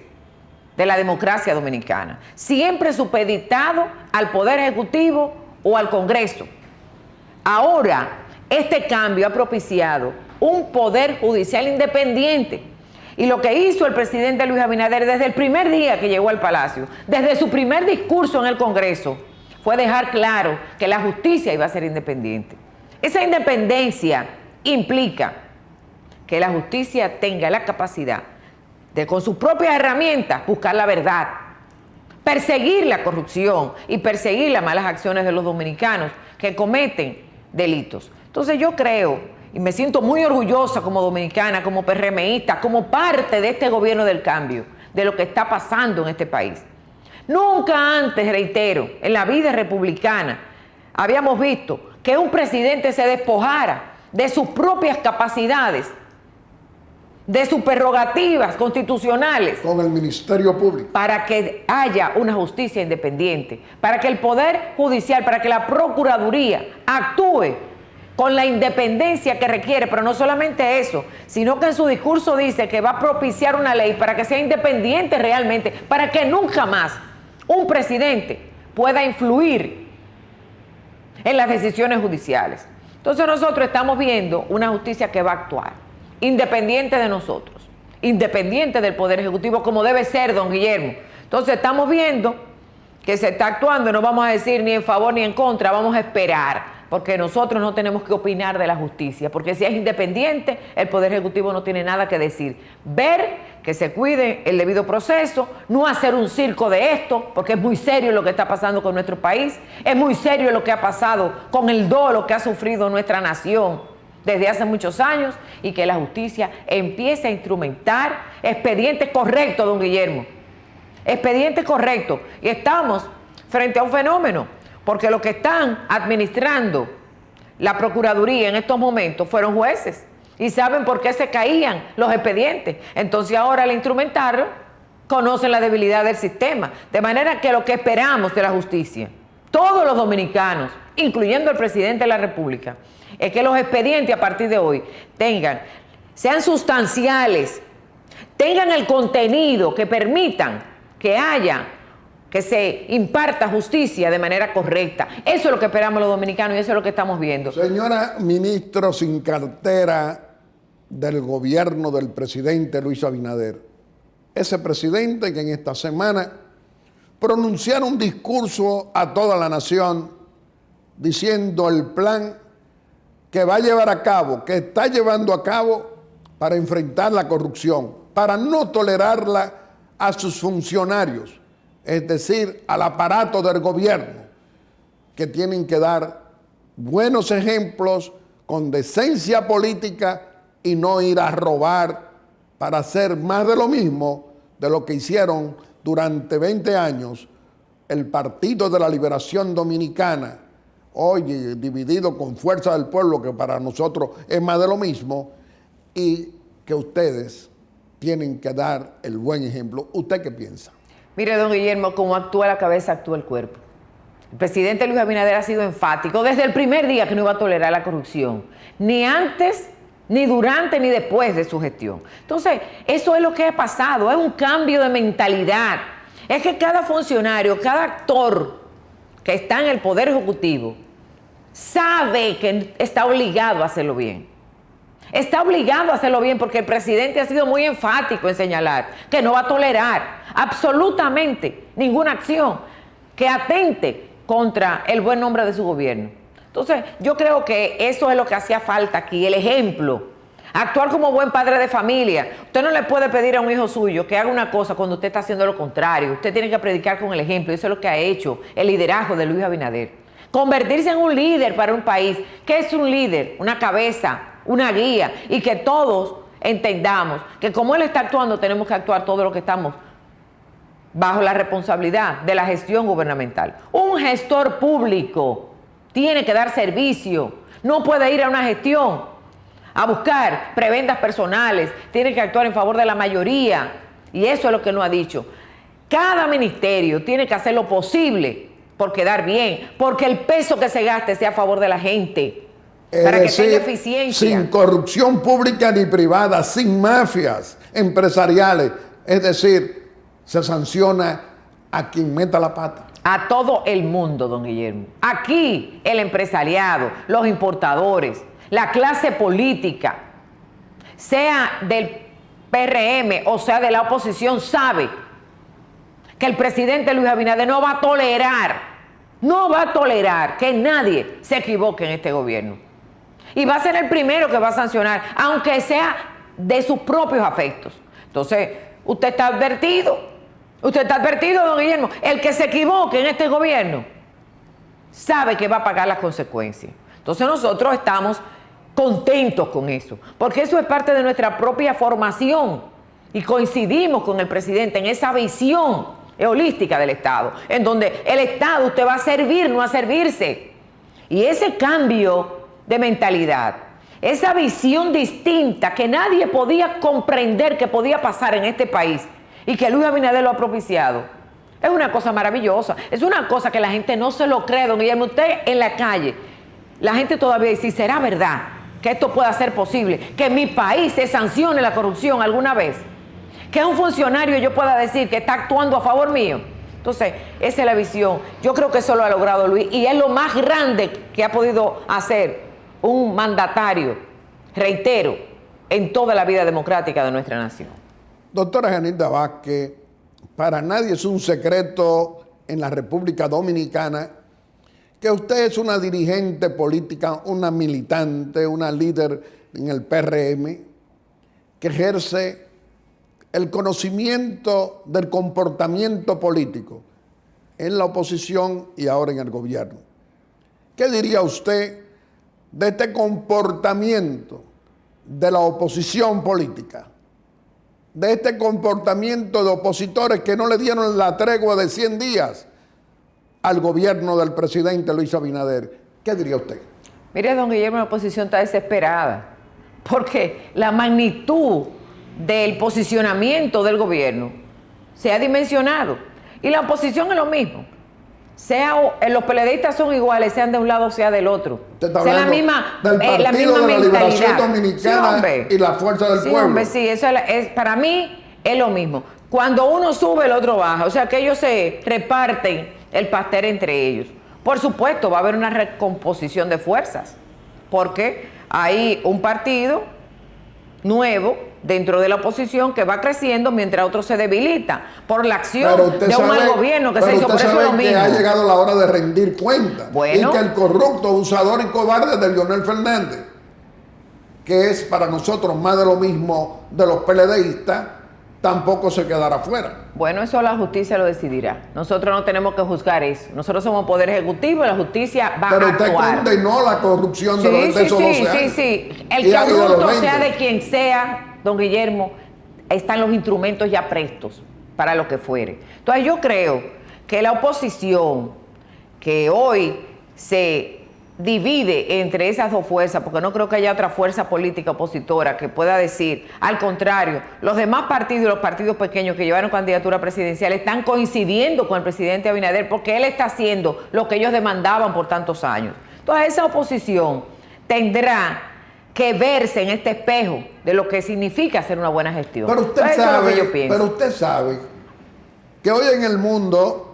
Speaker 6: de la democracia dominicana, siempre supeditado al poder ejecutivo o al Congreso. Ahora, este cambio ha propiciado un poder judicial independiente. Y lo que hizo el presidente Luis Abinader desde el primer día que llegó al Palacio, desde su primer discurso en el Congreso, fue dejar claro que la justicia iba a ser independiente. Esa independencia implica que la justicia tenga la capacidad de, con sus propias herramientas, buscar la verdad, perseguir la corrupción y perseguir las malas acciones de los dominicanos que cometen delitos. Entonces yo creo, y me siento muy orgullosa como dominicana, como PRMista, como parte de este gobierno del cambio, de lo que está pasando en este país. Nunca antes, reitero, en la vida republicana habíamos visto que un presidente se despojara de sus propias capacidades, de sus prerrogativas constitucionales.
Speaker 2: Con el Ministerio Público.
Speaker 6: Para que haya una justicia independiente, para que el Poder Judicial, para que la Procuraduría actúe con la independencia que requiere, pero no solamente eso, sino que en su discurso dice que va a propiciar una ley para que sea independiente realmente, para que nunca más un presidente pueda influir en las decisiones judiciales. Entonces nosotros estamos viendo una justicia que va a actuar, independiente de nosotros, independiente del Poder Ejecutivo, como debe ser, don Guillermo. Entonces estamos viendo que se está actuando, no vamos a decir ni en favor ni en contra, vamos a esperar, porque nosotros no tenemos que opinar de la justicia, porque si es independiente, el Poder Ejecutivo no tiene nada que decir. Ver que se cuide el debido proceso, no hacer un circo de esto, porque es muy serio lo que está pasando con nuestro país, es muy serio lo que ha pasado con el dolo que ha sufrido nuestra nación desde hace muchos años, y que la justicia empiece a instrumentar expedientes correctos, don Guillermo. Expediente correcto. Y estamos frente a un fenómeno, porque los que están administrando la Procuraduría en estos momentos fueron jueces y saben por qué se caían los expedientes. Entonces ahora al instrumentarlo, conocen la debilidad del sistema. De manera que lo que esperamos de la justicia, todos los dominicanos, incluyendo el presidente de la República, es que los expedientes a partir de hoy sean sustanciales, tengan el contenido que permitan que se imparta justicia de manera correcta. Eso es lo que esperamos los dominicanos y eso es lo que estamos viendo.
Speaker 2: Señora ministro sin cartera del gobierno del presidente Luis Abinader, ese presidente que en esta semana pronunciaron un discurso a toda la nación diciendo el plan que va a llevar a cabo, que está llevando a cabo para enfrentar la corrupción, para no tolerarla a sus funcionarios, es decir, al aparato del gobierno, que tienen que dar buenos ejemplos con decencia política y no ir a robar para hacer más de lo mismo de lo que hicieron durante 20 años el Partido de la Liberación Dominicana, hoy dividido con Fuerza del Pueblo, que para nosotros es más de lo mismo, y que ustedes tienen que dar el buen ejemplo. ¿Usted qué piensa?
Speaker 6: Mire, don Guillermo, como actúa la cabeza, actúa el cuerpo. El presidente Luis Abinader ha sido enfático desde el primer día que no iba a tolerar la corrupción, ni antes, ni durante, ni después de su gestión. Entonces, eso es lo que ha pasado, es un cambio de mentalidad. Es que cada funcionario, cada actor que está en el Poder Ejecutivo sabe que está obligado a hacerlo bien. Está obligado a hacerlo bien porque el presidente ha sido muy enfático en señalar que no va a tolerar absolutamente ninguna acción que atente contra el buen nombre de su gobierno. Entonces, yo creo que eso es lo que hacía falta aquí, el ejemplo. Actuar como buen padre de familia. Usted no le puede pedir a un hijo suyo que haga una cosa cuando usted está haciendo lo contrario. Usted tiene que predicar con el ejemplo. Eso es lo que ha hecho el liderazgo de Luis Abinader. Convertirse en un líder para un país. ¿Qué es un líder? Una cabeza, una guía, y que todos entendamos que como él está actuando, tenemos que actuar todos los que estamos bajo la responsabilidad de la gestión gubernamental. Un gestor público tiene que dar servicio, no puede ir a una gestión a buscar prebendas personales, tiene que actuar en favor de la mayoría, y eso es lo que nos ha dicho. Cada ministerio tiene que hacer lo posible por quedar bien, porque el peso que se gaste sea a favor de la gente. Para que tenga eficiencia.
Speaker 2: Sin corrupción pública ni privada, sin mafias empresariales. Es decir, se sanciona a quien meta la pata.
Speaker 6: A todo el mundo, don Guillermo. Aquí el empresariado, los importadores, la clase política, sea del PRM o sea de la oposición, sabe que el presidente Luis Abinader no va a tolerar que nadie se equivoque en este gobierno. Y va a ser el primero que va a sancionar, aunque sea de sus propios afectos. Entonces, usted está advertido, don Guillermo. El que se equivoque en este gobierno sabe que va a pagar las consecuencias. Entonces nosotros estamos contentos con eso, porque eso es parte de nuestra propia formación y coincidimos con el presidente en esa visión holística del Estado, en donde el Estado usted va a servir, no a servirse. Y ese cambio de mentalidad, esa visión distinta que nadie podía comprender que podía pasar en este país y que Luis Abinader lo ha propiciado, es una cosa maravillosa, es una cosa que la gente no se lo cree, don Guillermo. Usted en la calle, la gente todavía dice, ¿será verdad que esto pueda ser posible? Que en mi país se sancione la corrupción alguna vez, que un funcionario yo pueda decir que está actuando a favor mío. Entonces, esa es la visión. Yo creo que eso lo ha logrado Luis y es lo más grande que ha podido hacer un mandatario, reitero, en toda la vida democrática de nuestra nación.
Speaker 2: Doctora Genilda Vázquez, para nadie es un secreto en la República Dominicana que usted es una dirigente política, una militante, una líder en el PRM, que ejerce el conocimiento del comportamiento político en la oposición y ahora en el gobierno. ¿Qué diría usted de este comportamiento de la oposición política? De este comportamiento de opositores que no le dieron la tregua de 100 días al gobierno del presidente Luis Abinader. ¿Qué diría usted?
Speaker 6: Mire, don Guillermo, la oposición está desesperada porque la magnitud del posicionamiento del gobierno se ha dimensionado. Y la oposición es lo mismo. Los PLDistas son iguales, sean de un lado o sea del otro.
Speaker 2: Usted está hablando
Speaker 6: del Partido
Speaker 2: la misma de la Liberación Dominicana
Speaker 6: sí,
Speaker 2: y la Fuerza del Pueblo.
Speaker 6: Hombre, sí, eso para mí es lo mismo. Cuando uno sube, el otro baja. O sea, que ellos se reparten el pastel entre ellos. Por supuesto, va a haber una recomposición de fuerzas, porque hay un partido nuevo dentro de la oposición que va creciendo mientras otro se debilita por la acción de un mal gobierno que se hizo. Por eso es lo mismo.
Speaker 2: Que ha llegado la hora de rendir cuentas.
Speaker 6: Bueno,
Speaker 2: y que el corrupto, abusador y cobarde de Leonel Fernández, que es para nosotros más de lo mismo de los PLDistas, tampoco se quedará fuera.
Speaker 6: Bueno, eso la justicia lo decidirá. Nosotros no tenemos que juzgar eso. Nosotros somos poder ejecutivo y la justicia va a actuar.
Speaker 2: Pero usted condenó la corrupción de esos 12 años.
Speaker 6: Sí. El corrupto, sea de quien sea, don Guillermo, están los instrumentos ya prestos para lo que fuere. Entonces yo creo que la oposición que hoy se divide entre esas dos fuerzas, porque no creo que haya otra fuerza política opositora que pueda decir, al contrario, los demás partidos y los partidos pequeños que llevaron candidatura presidencial están coincidiendo con el presidente Abinader porque él está haciendo lo que ellos demandaban por tantos años. Entonces esa oposición tendrá que verse en este espejo de lo que significa hacer una buena gestión.
Speaker 2: Pero usted sabe que hoy en el mundo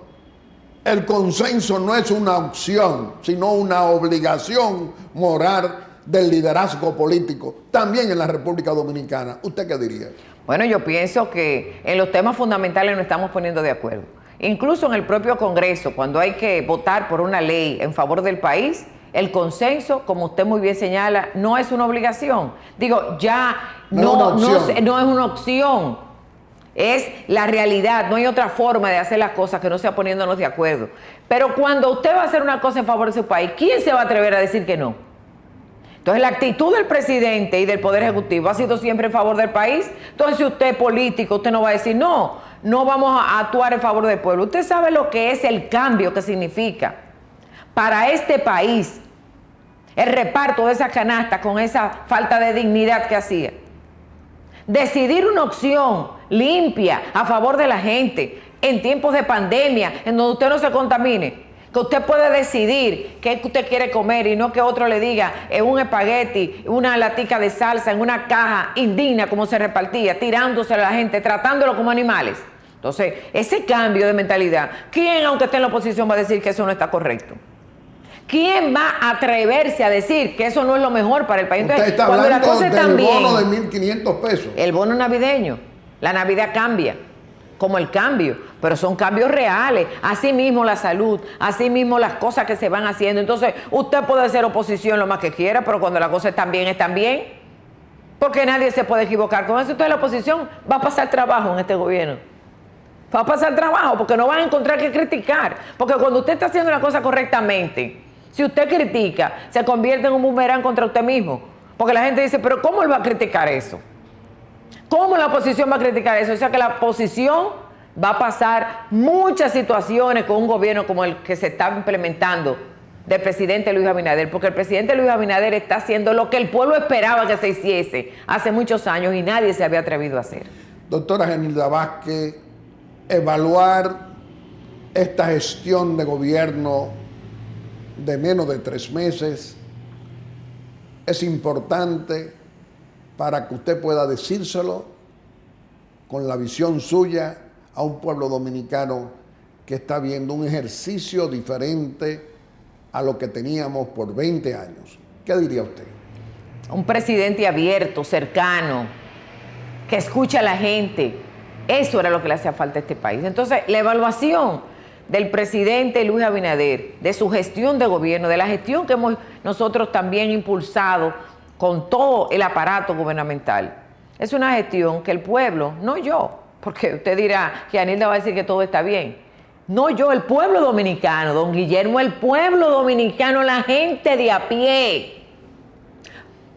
Speaker 2: el consenso no es una opción, sino una obligación moral del liderazgo político, también en la República Dominicana. ¿Usted qué diría?
Speaker 6: Bueno, yo pienso que en los temas fundamentales nos estamos poniendo de acuerdo. Incluso en el propio Congreso, cuando hay que votar por una ley en favor del país, el consenso, como usted muy bien señala, no es una obligación. Digo, ya no es una opción. Es la realidad, no hay otra forma de hacer las cosas que no sea poniéndonos de acuerdo. Pero cuando usted va a hacer una cosa en favor de su país, ¿quién se va a atrever a decir que no? Entonces la actitud del presidente y del Poder Ejecutivo ha sido siempre en favor del país. Entonces si usted es político, usted no va a decir no vamos a actuar en favor del pueblo. Usted sabe lo que es el cambio que significa para este país el reparto de esa canasta con esa falta de dignidad que hacía. Decidir una opción limpia a favor de la gente en tiempos de pandemia, en donde usted no se contamine, que usted puede decidir qué usted quiere comer y no que otro le diga un espagueti, una latica de salsa en una caja indigna como se repartía, tirándose a la gente, tratándolo como animales. Entonces, ese cambio de mentalidad, ¿quién, aunque esté en la oposición, va a decir que eso no está correcto? ¿Quién va a atreverse a decir que eso no es lo mejor para el país?
Speaker 2: Entonces, usted está
Speaker 6: cuando la cosa
Speaker 2: hablando del
Speaker 6: bien,
Speaker 2: bono de 1.500 pesos.
Speaker 6: El bono navideño. La Navidad cambia, como el cambio, pero son cambios reales. Así mismo la salud, así mismo las cosas que se van haciendo. Entonces, usted puede ser oposición lo más que quiera, pero cuando las cosas están bien. Porque nadie se puede equivocar con eso. Entonces, la oposición va a pasar trabajo en este gobierno. Va a pasar trabajo porque no van a encontrar que criticar. Porque cuando usted está haciendo la cosa correctamente, si usted critica, se convierte en un boomerang contra usted mismo. Porque la gente dice, pero ¿cómo él va a criticar eso? ¿Cómo la oposición va a criticar eso? O sea que la oposición va a pasar muchas situaciones con un gobierno como el que se está implementando del presidente Luis Abinader, porque el presidente Luis Abinader está haciendo lo que el pueblo esperaba que se hiciese hace muchos años y nadie se había atrevido a hacer.
Speaker 2: Doctora Genilda Vázquez, evaluar esta gestión de gobierno de menos de 3 meses es importante para que usted pueda decírselo con la visión suya a un pueblo dominicano que está viendo un ejercicio diferente a lo que teníamos por 20 años. ¿Qué diría usted?
Speaker 6: Un presidente abierto, cercano, que escucha a la gente. Eso era lo que le hacía falta a este país. Entonces, la evaluación del presidente Luis Abinader, de su gestión de gobierno, de la gestión que hemos nosotros también impulsado con todo el aparato gubernamental. Es una gestión que el pueblo, no yo, porque usted dirá que Anilda va a decir que todo está bien. No yo, el pueblo dominicano, don Guillermo, el pueblo dominicano, la gente de a pie.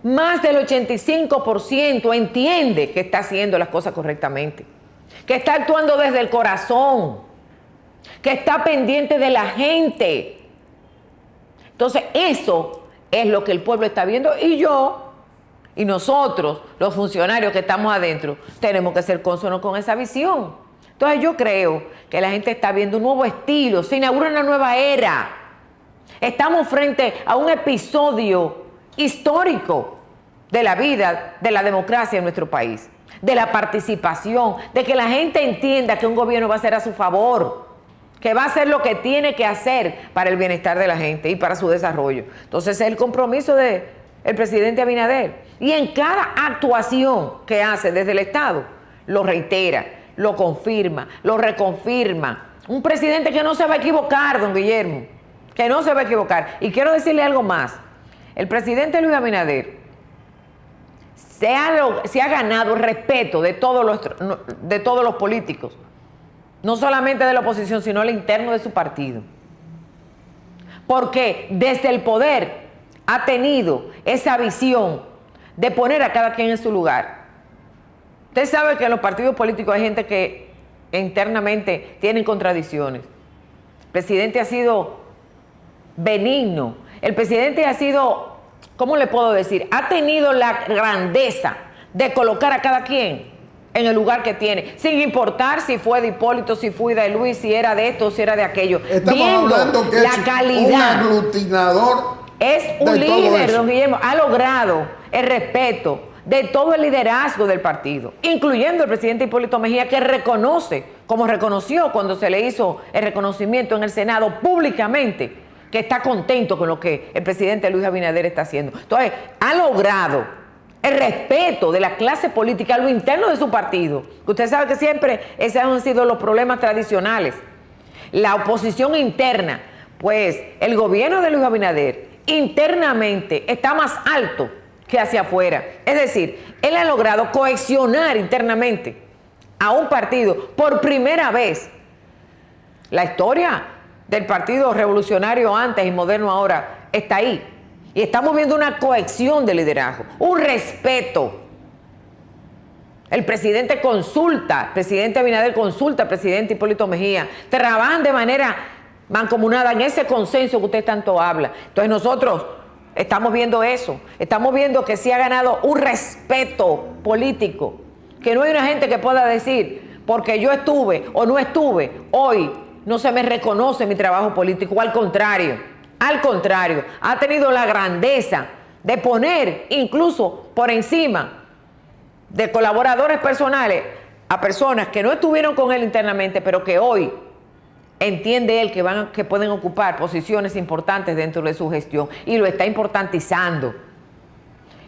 Speaker 6: Más del 85% entiende que está haciendo las cosas correctamente, que está actuando desde el corazón, que está pendiente de la gente. Entonces, eso es lo que el pueblo está viendo y yo y nosotros, los funcionarios que estamos adentro, tenemos que ser cónsonos con esa visión. Entonces, yo creo que la gente está viendo un nuevo estilo, se inaugura una nueva era. Estamos frente a un episodio histórico de la vida, de la democracia en nuestro país, de la participación, de que la gente entienda que un gobierno va a ser a su favor, que va a hacer lo que tiene que hacer para el bienestar de la gente y para su desarrollo. Entonces, es el compromiso del presidente Abinader. Y en cada actuación que hace desde el Estado, lo reitera, lo confirma, lo reconfirma. Un presidente que no se va a equivocar, don Guillermo, que no se va a equivocar. Y quiero decirle algo más. El presidente Luis Abinader se ha ganado el respeto de todos los políticos, no solamente de la oposición, sino al interno de su partido. Porque desde el poder ha tenido esa visión de poner a cada quien en su lugar. Usted sabe que en los partidos políticos hay gente que internamente tienen contradicciones. El presidente ha sido benigno. El presidente ha sido, ¿cómo le puedo decir? Ha tenido la grandeza de colocar a cada quien en el lugar que tiene, sin importar si fue de Hipólito, si fue de Luis, si era de esto, si era de aquello.
Speaker 2: Estamos hablando que
Speaker 6: la
Speaker 2: es
Speaker 6: calidad,
Speaker 2: un aglutinador.
Speaker 6: Es un líder, don Guillermo, ha logrado el respeto de todo el liderazgo del partido, incluyendo el presidente Hipólito Mejía, que reconoce, como reconoció cuando se le hizo el reconocimiento en el Senado públicamente, que está contento con lo que el presidente Luis Abinader está haciendo. Entonces, ha logrado el respeto de la clase política a lo interno de su partido. Usted sabe que siempre esos han sido los problemas tradicionales. La oposición interna, pues el gobierno de Luis Abinader internamente está más alto que hacia afuera. Es decir, él ha logrado cohesionar internamente a un partido por primera vez. La historia del Partido Revolucionario antes y Moderno ahora está ahí. Y estamos viendo una cohesión de liderazgo, un respeto. El presidente Abinader consulta al presidente Hipólito Mejía, trabajan de manera mancomunada en ese consenso que usted tanto habla. Entonces nosotros estamos viendo eso, estamos viendo que se ha ganado un respeto político, que no hay una gente que pueda decir, porque yo estuve o no estuve, hoy no se me reconoce mi trabajo político. Al contrario, ha tenido la grandeza de poner incluso por encima de colaboradores personales a personas que no estuvieron con él internamente, pero que hoy entiende él que pueden ocupar posiciones importantes dentro de su gestión, y lo está importantizando.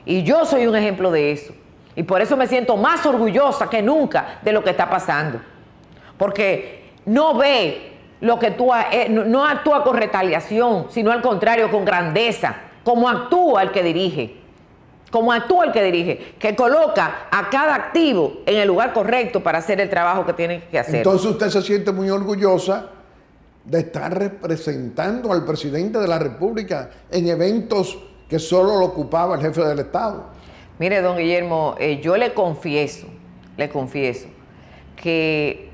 Speaker 6: Y yo soy un ejemplo de eso. Y por eso me siento más orgullosa que nunca de lo que está pasando. Porque no ve lo que no actúa con retaliación, sino al contrario, con grandeza, como actúa el que dirige. Que coloca a cada activo en el lugar correcto para hacer el trabajo que tiene que hacer.
Speaker 2: Entonces usted se siente muy orgullosa de estar representando al presidente de la República en eventos que solo lo ocupaba el jefe del Estado.
Speaker 6: Mire, don Guillermo, yo le confieso que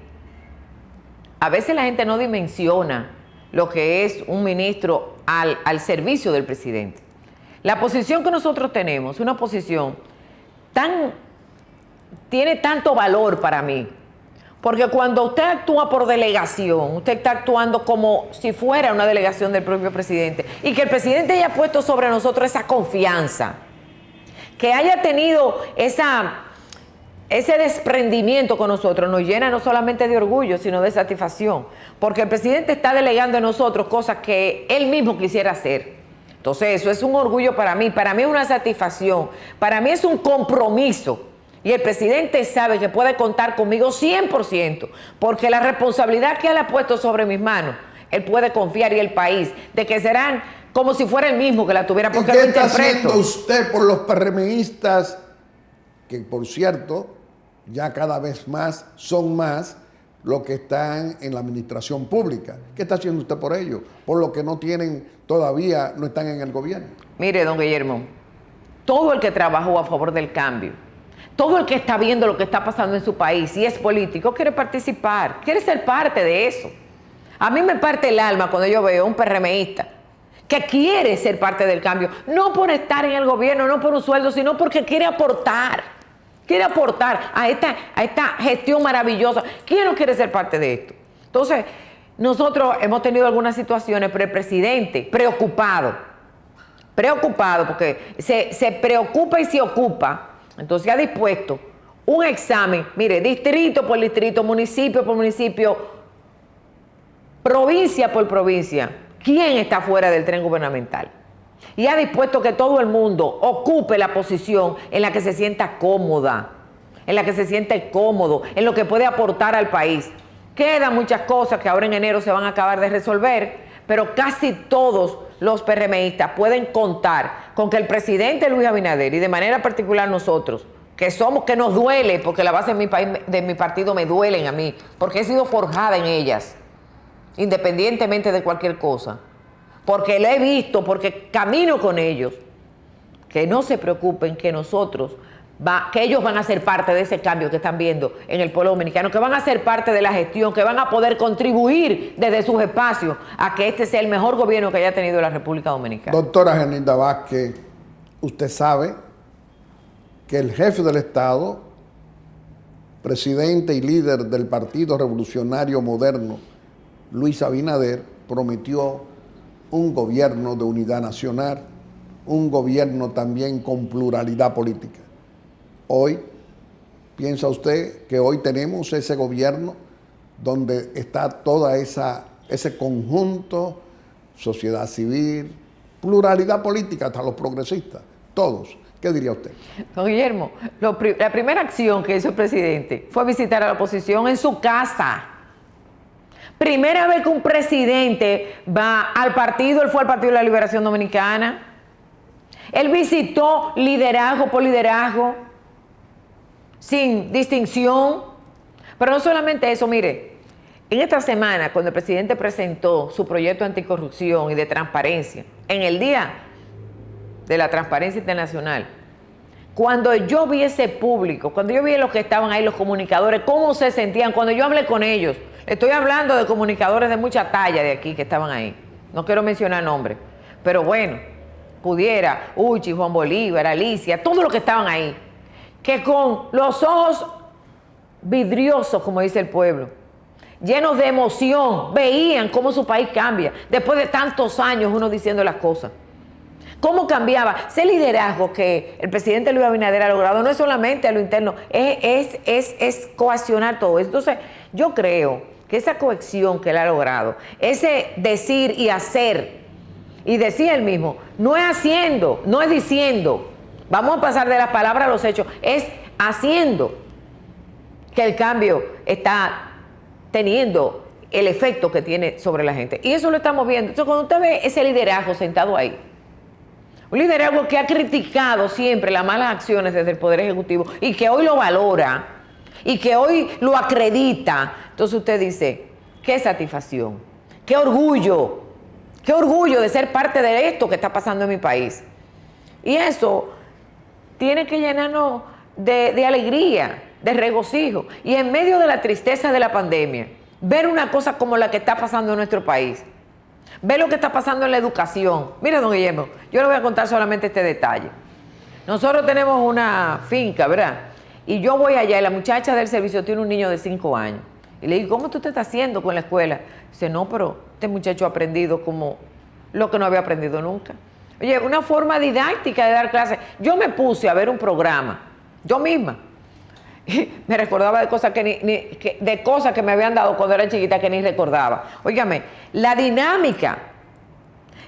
Speaker 6: a veces la gente no dimensiona lo que es un ministro al servicio del presidente. La posición que nosotros tenemos es una posición tiene tanto valor para mí, porque cuando usted actúa por delegación, usted está actuando como si fuera una delegación del propio presidente, y que el presidente haya puesto sobre nosotros esa confianza, que haya tenido ese desprendimiento con nosotros, nos llena no solamente de orgullo, sino de satisfacción, porque el presidente está delegando en nosotros cosas que él mismo quisiera hacer. Entonces eso es un orgullo para mí es una satisfacción, para mí es un compromiso Y el presidente sabe que puede contar conmigo 100%, porque la responsabilidad que él ha puesto sobre mis manos, él puede confiar, y el país, de que serán como si fuera el mismo que la tuviera, porque
Speaker 2: ¿Y qué
Speaker 6: lo
Speaker 2: está
Speaker 6: interpreto.
Speaker 2: haciendo usted por los PRMistas, que por cierto, ya cada vez más son más los que están en la administración pública? ¿Qué está haciendo usted por ellos? Por lo que no tienen todavía, no están en el gobierno.
Speaker 6: Mire, don Guillermo, todo el que trabajó a favor del cambio, todo el que está viendo lo que está pasando en su país y es político, quiere participar, quiere ser parte de eso. A mí me parte el alma cuando yo veo a un PRMista que quiere ser parte del cambio, no por estar en el gobierno, no por un sueldo, sino porque quiere aportar a esta gestión maravillosa. ¿Quién no quiere ser parte de esto? Entonces, nosotros hemos tenido algunas situaciones, pero el presidente preocupado porque se preocupa y se ocupa. Entonces ha dispuesto un examen, mire, distrito por distrito, municipio por municipio, provincia por provincia, quién está fuera del tren gubernamental. Y ha dispuesto que todo el mundo ocupe la posición en la que se sienta cómoda, en la que se siente cómodo, en lo que puede aportar al país. Quedan muchas cosas que ahora en enero se van a acabar de resolver, pero casi todos los PRMistas pueden contar con que el presidente Luis Abinader, y de manera particular nosotros, que nos duele, porque la base de mi partido me duelen a mí, porque he sido forjada en ellas, independientemente de cualquier cosa, porque lo he visto, porque camino con ellos, que no se preocupen, que que ellos van a ser parte de ese cambio que están viendo en el pueblo dominicano, que van a ser parte de la gestión, que van a poder contribuir desde sus espacios a que este sea el mejor gobierno que haya tenido la República Dominicana.
Speaker 2: Doctora Genilda Vázquez, usted sabe que el jefe del Estado, presidente y líder del Partido Revolucionario Moderno, Luis Abinader, prometió un gobierno de unidad nacional, un gobierno también con pluralidad política. Hoy, ¿piensa usted que hoy tenemos ese gobierno donde está toda ese conjunto, sociedad civil, pluralidad política, hasta los progresistas, todos? ¿Qué diría usted?
Speaker 6: Don Guillermo, la primera acción que hizo el presidente fue visitar a la oposición en su casa. Primera vez que un presidente va al partido, él fue al Partido de la Liberación Dominicana. Él visitó liderazgo por liderazgo, sin distinción. Pero no solamente eso, mire, en esta semana, cuando el presidente presentó su proyecto anticorrupción y de transparencia, en el Día de la Transparencia Internacional, cuando yo vi ese público, cuando yo vi a los que estaban ahí, los comunicadores, cómo se sentían, cuando yo hablé con ellos, estoy hablando de comunicadores de mucha talla de aquí que estaban ahí, no quiero mencionar nombres, pero bueno, pudiera, Uchi, Juan Bolívar, Alicia, todos los que estaban ahí, que con los ojos vidriosos, como dice el pueblo, llenos de emoción, veían cómo su país cambia, después de tantos años uno diciendo las cosas. ¿Cómo cambiaba? Ese liderazgo que el presidente Luis Abinader ha logrado no es solamente a lo interno, es coaccionar todo eso. Entonces, yo creo que esa cohesión que él ha logrado, ese decir y hacer, y decía él mismo, no es haciendo, no es diciendo, vamos a pasar de las palabras a los hechos, es haciendo que el cambio está teniendo el efecto que tiene sobre la gente. Y eso lo estamos viendo. Entonces, cuando usted ve ese liderazgo sentado ahí, un liderazgo que ha criticado siempre las malas acciones desde el Poder Ejecutivo y que hoy lo valora y que hoy lo acredita, entonces usted dice, qué satisfacción, qué orgullo de ser parte de esto que está pasando en mi país. Y eso tiene que llenarnos de alegría, de regocijo. Y en medio de la tristeza de la pandemia, ver una cosa como la que está pasando en nuestro país, ver lo que está pasando en la educación. Mira, don Guillermo, yo le voy a contar solamente este detalle. Nosotros tenemos una finca, ¿verdad? Y yo voy allá y la muchacha del servicio tiene un niño de 5 años. Y le digo, ¿cómo tú te estás haciendo con la escuela? Dice, no, pero este muchacho ha aprendido como lo que no había aprendido nunca. Oye, una forma didáctica de dar clases. Yo me puse a ver un programa, yo misma. Me recordaba de cosas de cosas que me habían dado cuando era chiquita que ni recordaba. Óigame, la dinámica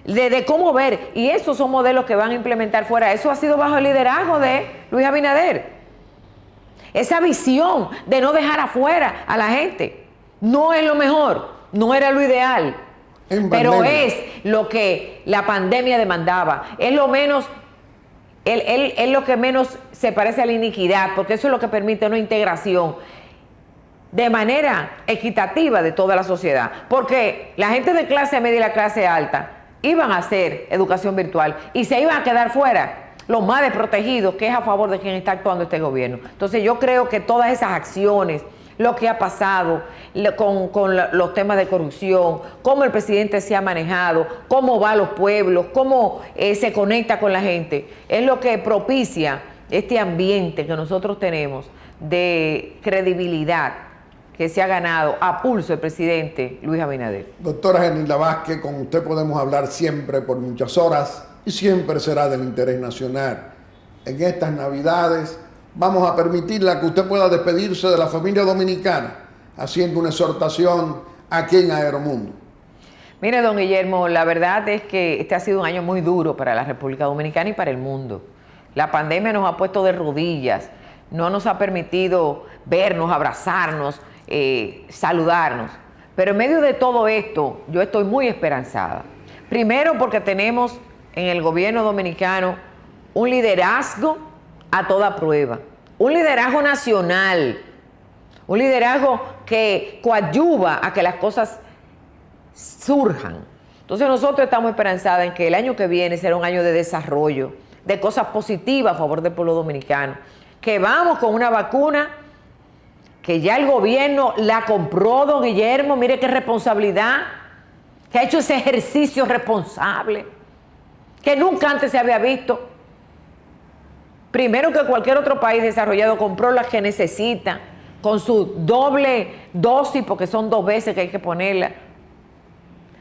Speaker 6: de cómo ver, y esos son modelos que van a implementar fuera. Eso ha sido bajo el liderazgo de Luis Abinader. esa visión de no dejar afuera a la gente. No es lo mejor, no era lo ideal, pero es lo que la pandemia demandaba. Es lo menos, es lo que menos se parece a la iniquidad, porque eso es lo que permite una integración de manera equitativa de toda la sociedad. Porque la gente de clase media y la clase alta iban a hacer educación virtual y se iban a quedar fuera los más desprotegidos, que es a favor de quien está actuando este gobierno. Entonces yo creo que todas esas acciones, lo que ha pasado con los temas de corrupción, cómo el presidente se ha manejado, cómo va a los pueblos, cómo se conecta con la gente, es lo que propicia este ambiente que nosotros tenemos de credibilidad que se ha ganado a pulso el presidente Luis Abinader.
Speaker 2: Doctora Genilda Vázquez, con usted podemos hablar siempre por muchas horas y siempre será del interés nacional. En estas Navidades vamos a permitirle que usted pueda despedirse de la familia dominicana haciendo una exhortación aquí en Aeromundo.
Speaker 6: Mire, don Guillermo, la verdad es que este ha sido un año muy duro para la República Dominicana y para el mundo. La pandemia nos ha puesto de rodillas, no nos ha permitido vernos, abrazarnos, saludarnos. Pero en medio de todo esto, yo estoy muy esperanzada. Primero porque tenemos en el gobierno dominicano un liderazgo a toda prueba, un liderazgo nacional, un liderazgo que coadyuva a que las cosas surjan. Entonces nosotros estamos esperanzados en que el año que viene será un año de desarrollo, de cosas positivas a favor del pueblo dominicano, que vamos con una vacuna que ya el gobierno la compró, don Guillermo, mire qué responsabilidad, que ha hecho ese ejercicio responsable, que nunca antes se había visto. Primero que cualquier otro país desarrollado compró las que necesita, con su doble dosis, porque son 2 veces que hay que ponerla.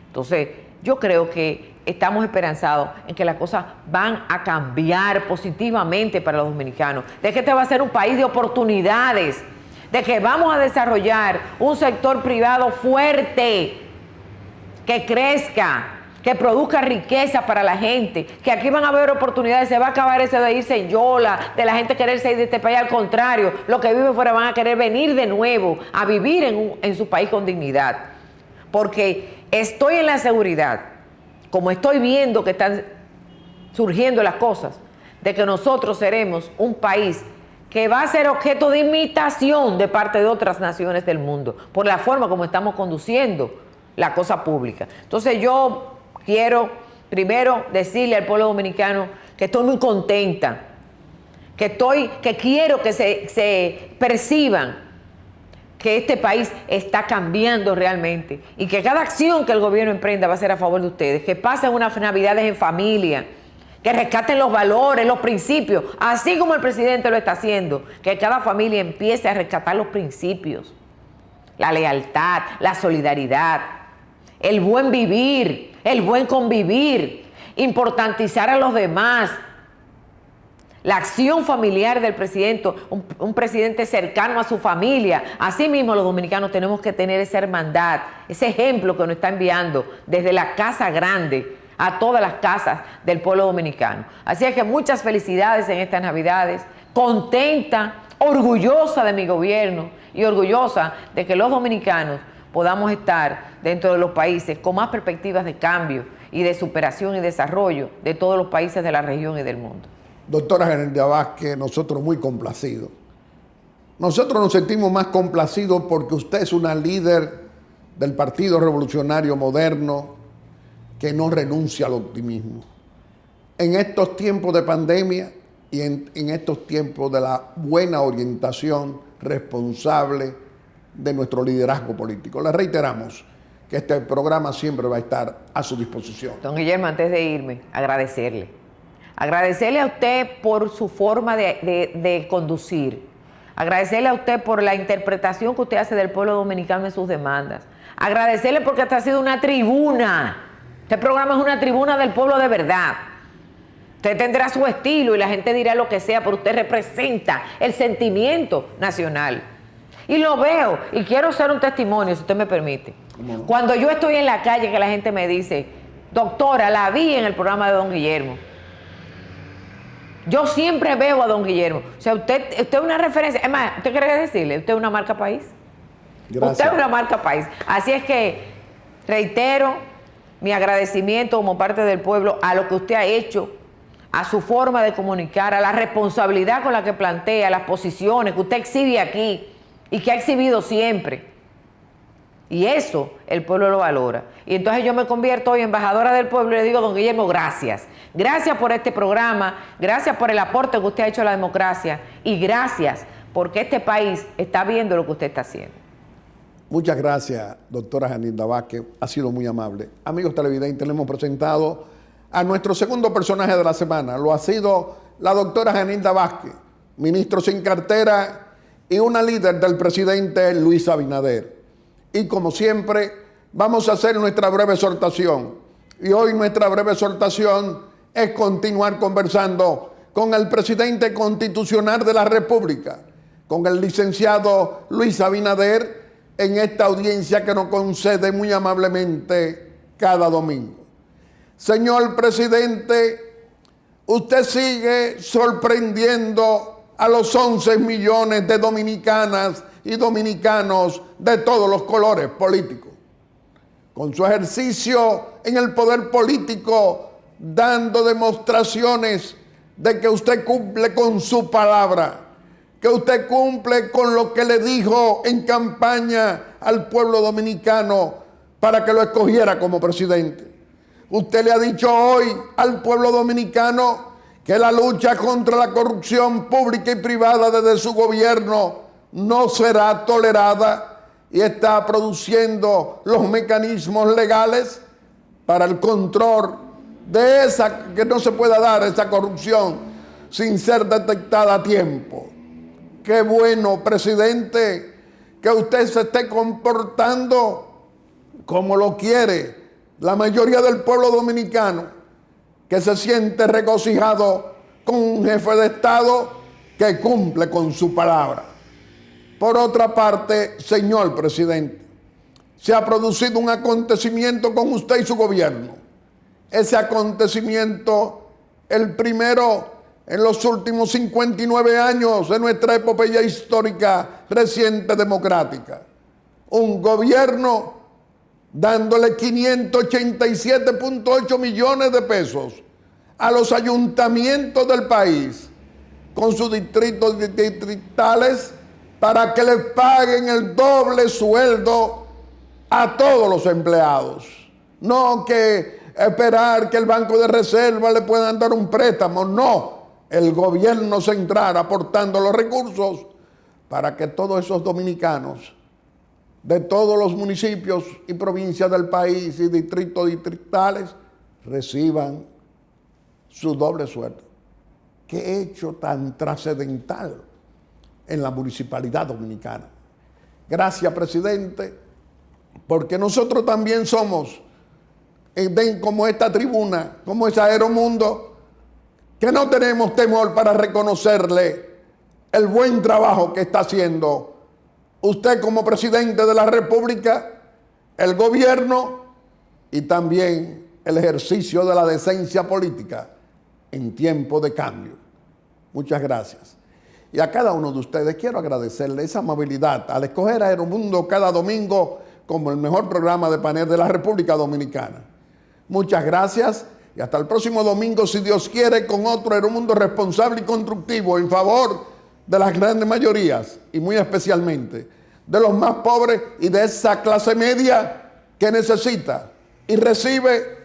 Speaker 6: Entonces, yo creo que estamos esperanzados en que las cosas van a cambiar positivamente para los dominicanos, de que este va a ser un país de oportunidades, de que vamos a desarrollar un sector privado fuerte, que crezca, que produzca riqueza para la gente, que aquí van a haber oportunidades, se va a acabar ese de irse en yola, de la gente quererse ir de este país. Al contrario, los que viven fuera van a querer venir de nuevo a vivir en su país con dignidad, porque estoy en la seguridad, como estoy viendo que están surgiendo las cosas, de que nosotros seremos un país que va a ser objeto de imitación de parte de otras naciones del mundo, por la forma como estamos conduciendo la cosa pública. Entonces yo quiero primero decirle al pueblo dominicano que estoy muy contenta, que quiero que se perciban que este país está cambiando realmente y que cada acción que el gobierno emprenda va a ser a favor de ustedes, que pasen unas Navidades en familia, que rescaten los valores, los principios, así como el presidente lo está haciendo, que cada familia empiece a rescatar los principios, la lealtad, la solidaridad, el buen vivir, el buen convivir, importantizar a los demás, la acción familiar del presidente, un presidente cercano a su familia. Así mismo los dominicanos tenemos que tener esa hermandad, ese ejemplo que nos está enviando desde la Casa Grande a todas las casas del pueblo dominicano. Así es que muchas felicidades en estas Navidades, contenta, orgullosa de mi gobierno y orgullosa de que los dominicanos podamos estar dentro de los países con más perspectivas de cambio y de superación y desarrollo de todos los países de la región y del mundo.
Speaker 2: Doctora Genilda Vázquez, nosotros muy complacidos. Nosotros nos sentimos más complacidos porque usted es una líder del Partido Revolucionario Moderno que no renuncia al optimismo. En estos tiempos de pandemia y en estos tiempos de la buena orientación responsable de nuestro liderazgo político. Le reiteramos que este programa siempre va a estar a su disposición.
Speaker 6: Don Guillermo, antes de irme, agradecerle a usted por su forma de conducir, agradecerle a usted por la interpretación que usted hace del pueblo dominicano en sus demandas, agradecerle porque esta ha sido una tribuna. Este programa es una tribuna del pueblo de verdad. Usted tendrá su estilo y la gente dirá lo que sea, pero usted representa el sentimiento nacional. Y lo veo, y quiero ser un testimonio, si usted me permite.
Speaker 2: ¿Cómo?
Speaker 6: Cuando yo estoy en la calle, que la gente me dice, doctora, la vi en el programa de don Guillermo. Yo siempre veo a don Guillermo. O sea, usted es una referencia. Es más, ¿usted quiere decirle? Usted es una marca país.
Speaker 2: Gracias.
Speaker 6: Usted es una marca país. Así es que reitero mi agradecimiento como parte del pueblo a lo que usted ha hecho, a su forma de comunicar, a la responsabilidad con la que plantea, las posiciones que usted exhibe aquí y que ha exhibido siempre. Y eso el pueblo lo valora. Y entonces yo me convierto hoy en embajadora del pueblo y le digo, don Guillermo, gracias. Gracias por este programa, gracias por el aporte que usted ha hecho a la democracia y gracias porque este país está viendo lo que usted está haciendo.
Speaker 2: Muchas gracias, doctora Janilda Vázquez. Ha sido muy amable. Amigos televidentes, le hemos presentado a nuestro segundo personaje de la semana. Lo ha sido la doctora Janilda Vázquez, ministro sin cartera y una líder del presidente Luis Abinader. Y como siempre, vamos a hacer nuestra breve exhortación. Y hoy nuestra breve exhortación es continuar conversando con el presidente constitucional de la República, con el licenciado Luis Abinader, en esta audiencia que nos concede muy amablemente cada domingo. Señor presidente, usted sigue sorprendiendo a los 11 millones de dominicanas y dominicanos de todos los colores políticos, con su ejercicio en el poder político, dando demostraciones de que usted cumple con su palabra, que usted cumple con lo que le dijo en campaña al pueblo dominicano para que lo escogiera como presidente. Usted le ha dicho hoy al pueblo dominicano que la lucha contra la corrupción pública y privada desde su gobierno no será tolerada y está produciendo los mecanismos legales para el control de que no se pueda dar esa corrupción sin ser detectada a tiempo. Qué bueno, presidente, que usted se esté comportando como lo quiere la mayoría del pueblo dominicano, que se siente regocijado con un jefe de Estado que cumple con su palabra. Por otra parte, señor presidente, se ha producido un acontecimiento con usted y su gobierno. Ese acontecimiento, el primero en los últimos 59 años de nuestra epopeya histórica reciente democrática. Un gobierno dándole 587.8 millones de pesos a los ayuntamientos del país con sus distritos distritales para que le paguen el doble sueldo a todos los empleados. No que esperar que el Banco de Reserva le puedan dar un préstamo, no. El gobierno central aportando los recursos para que todos esos dominicanos de todos los municipios y provincias del país y distritos distritales reciban su doble sueldo. Qué hecho tan trascendental en la municipalidad dominicana. Gracias, presidente, porque nosotros también somos, como esta tribuna, como es Aeromundo, que no tenemos temor para reconocerle el buen trabajo que está haciendo usted como presidente de la República, el gobierno y también el ejercicio de la decencia política en tiempo de cambio. Muchas gracias. Y a cada uno de ustedes quiero agradecerle esa amabilidad al escoger Aeromundo cada domingo como el mejor programa de panel de la República Dominicana. Muchas gracias y hasta el próximo domingo, si Dios quiere, con otro Aeromundo responsable y constructivo en favor de las grandes mayorías y muy especialmente de los más pobres y de esa clase media que necesita y recibe,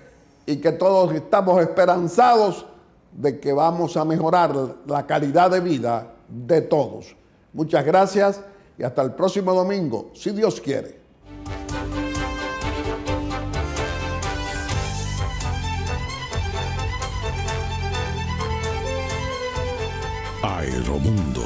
Speaker 2: y que todos estamos esperanzados de que vamos a mejorar la calidad de vida de todos. Muchas gracias y hasta el próximo domingo, si Dios quiere.
Speaker 1: Aeromundo.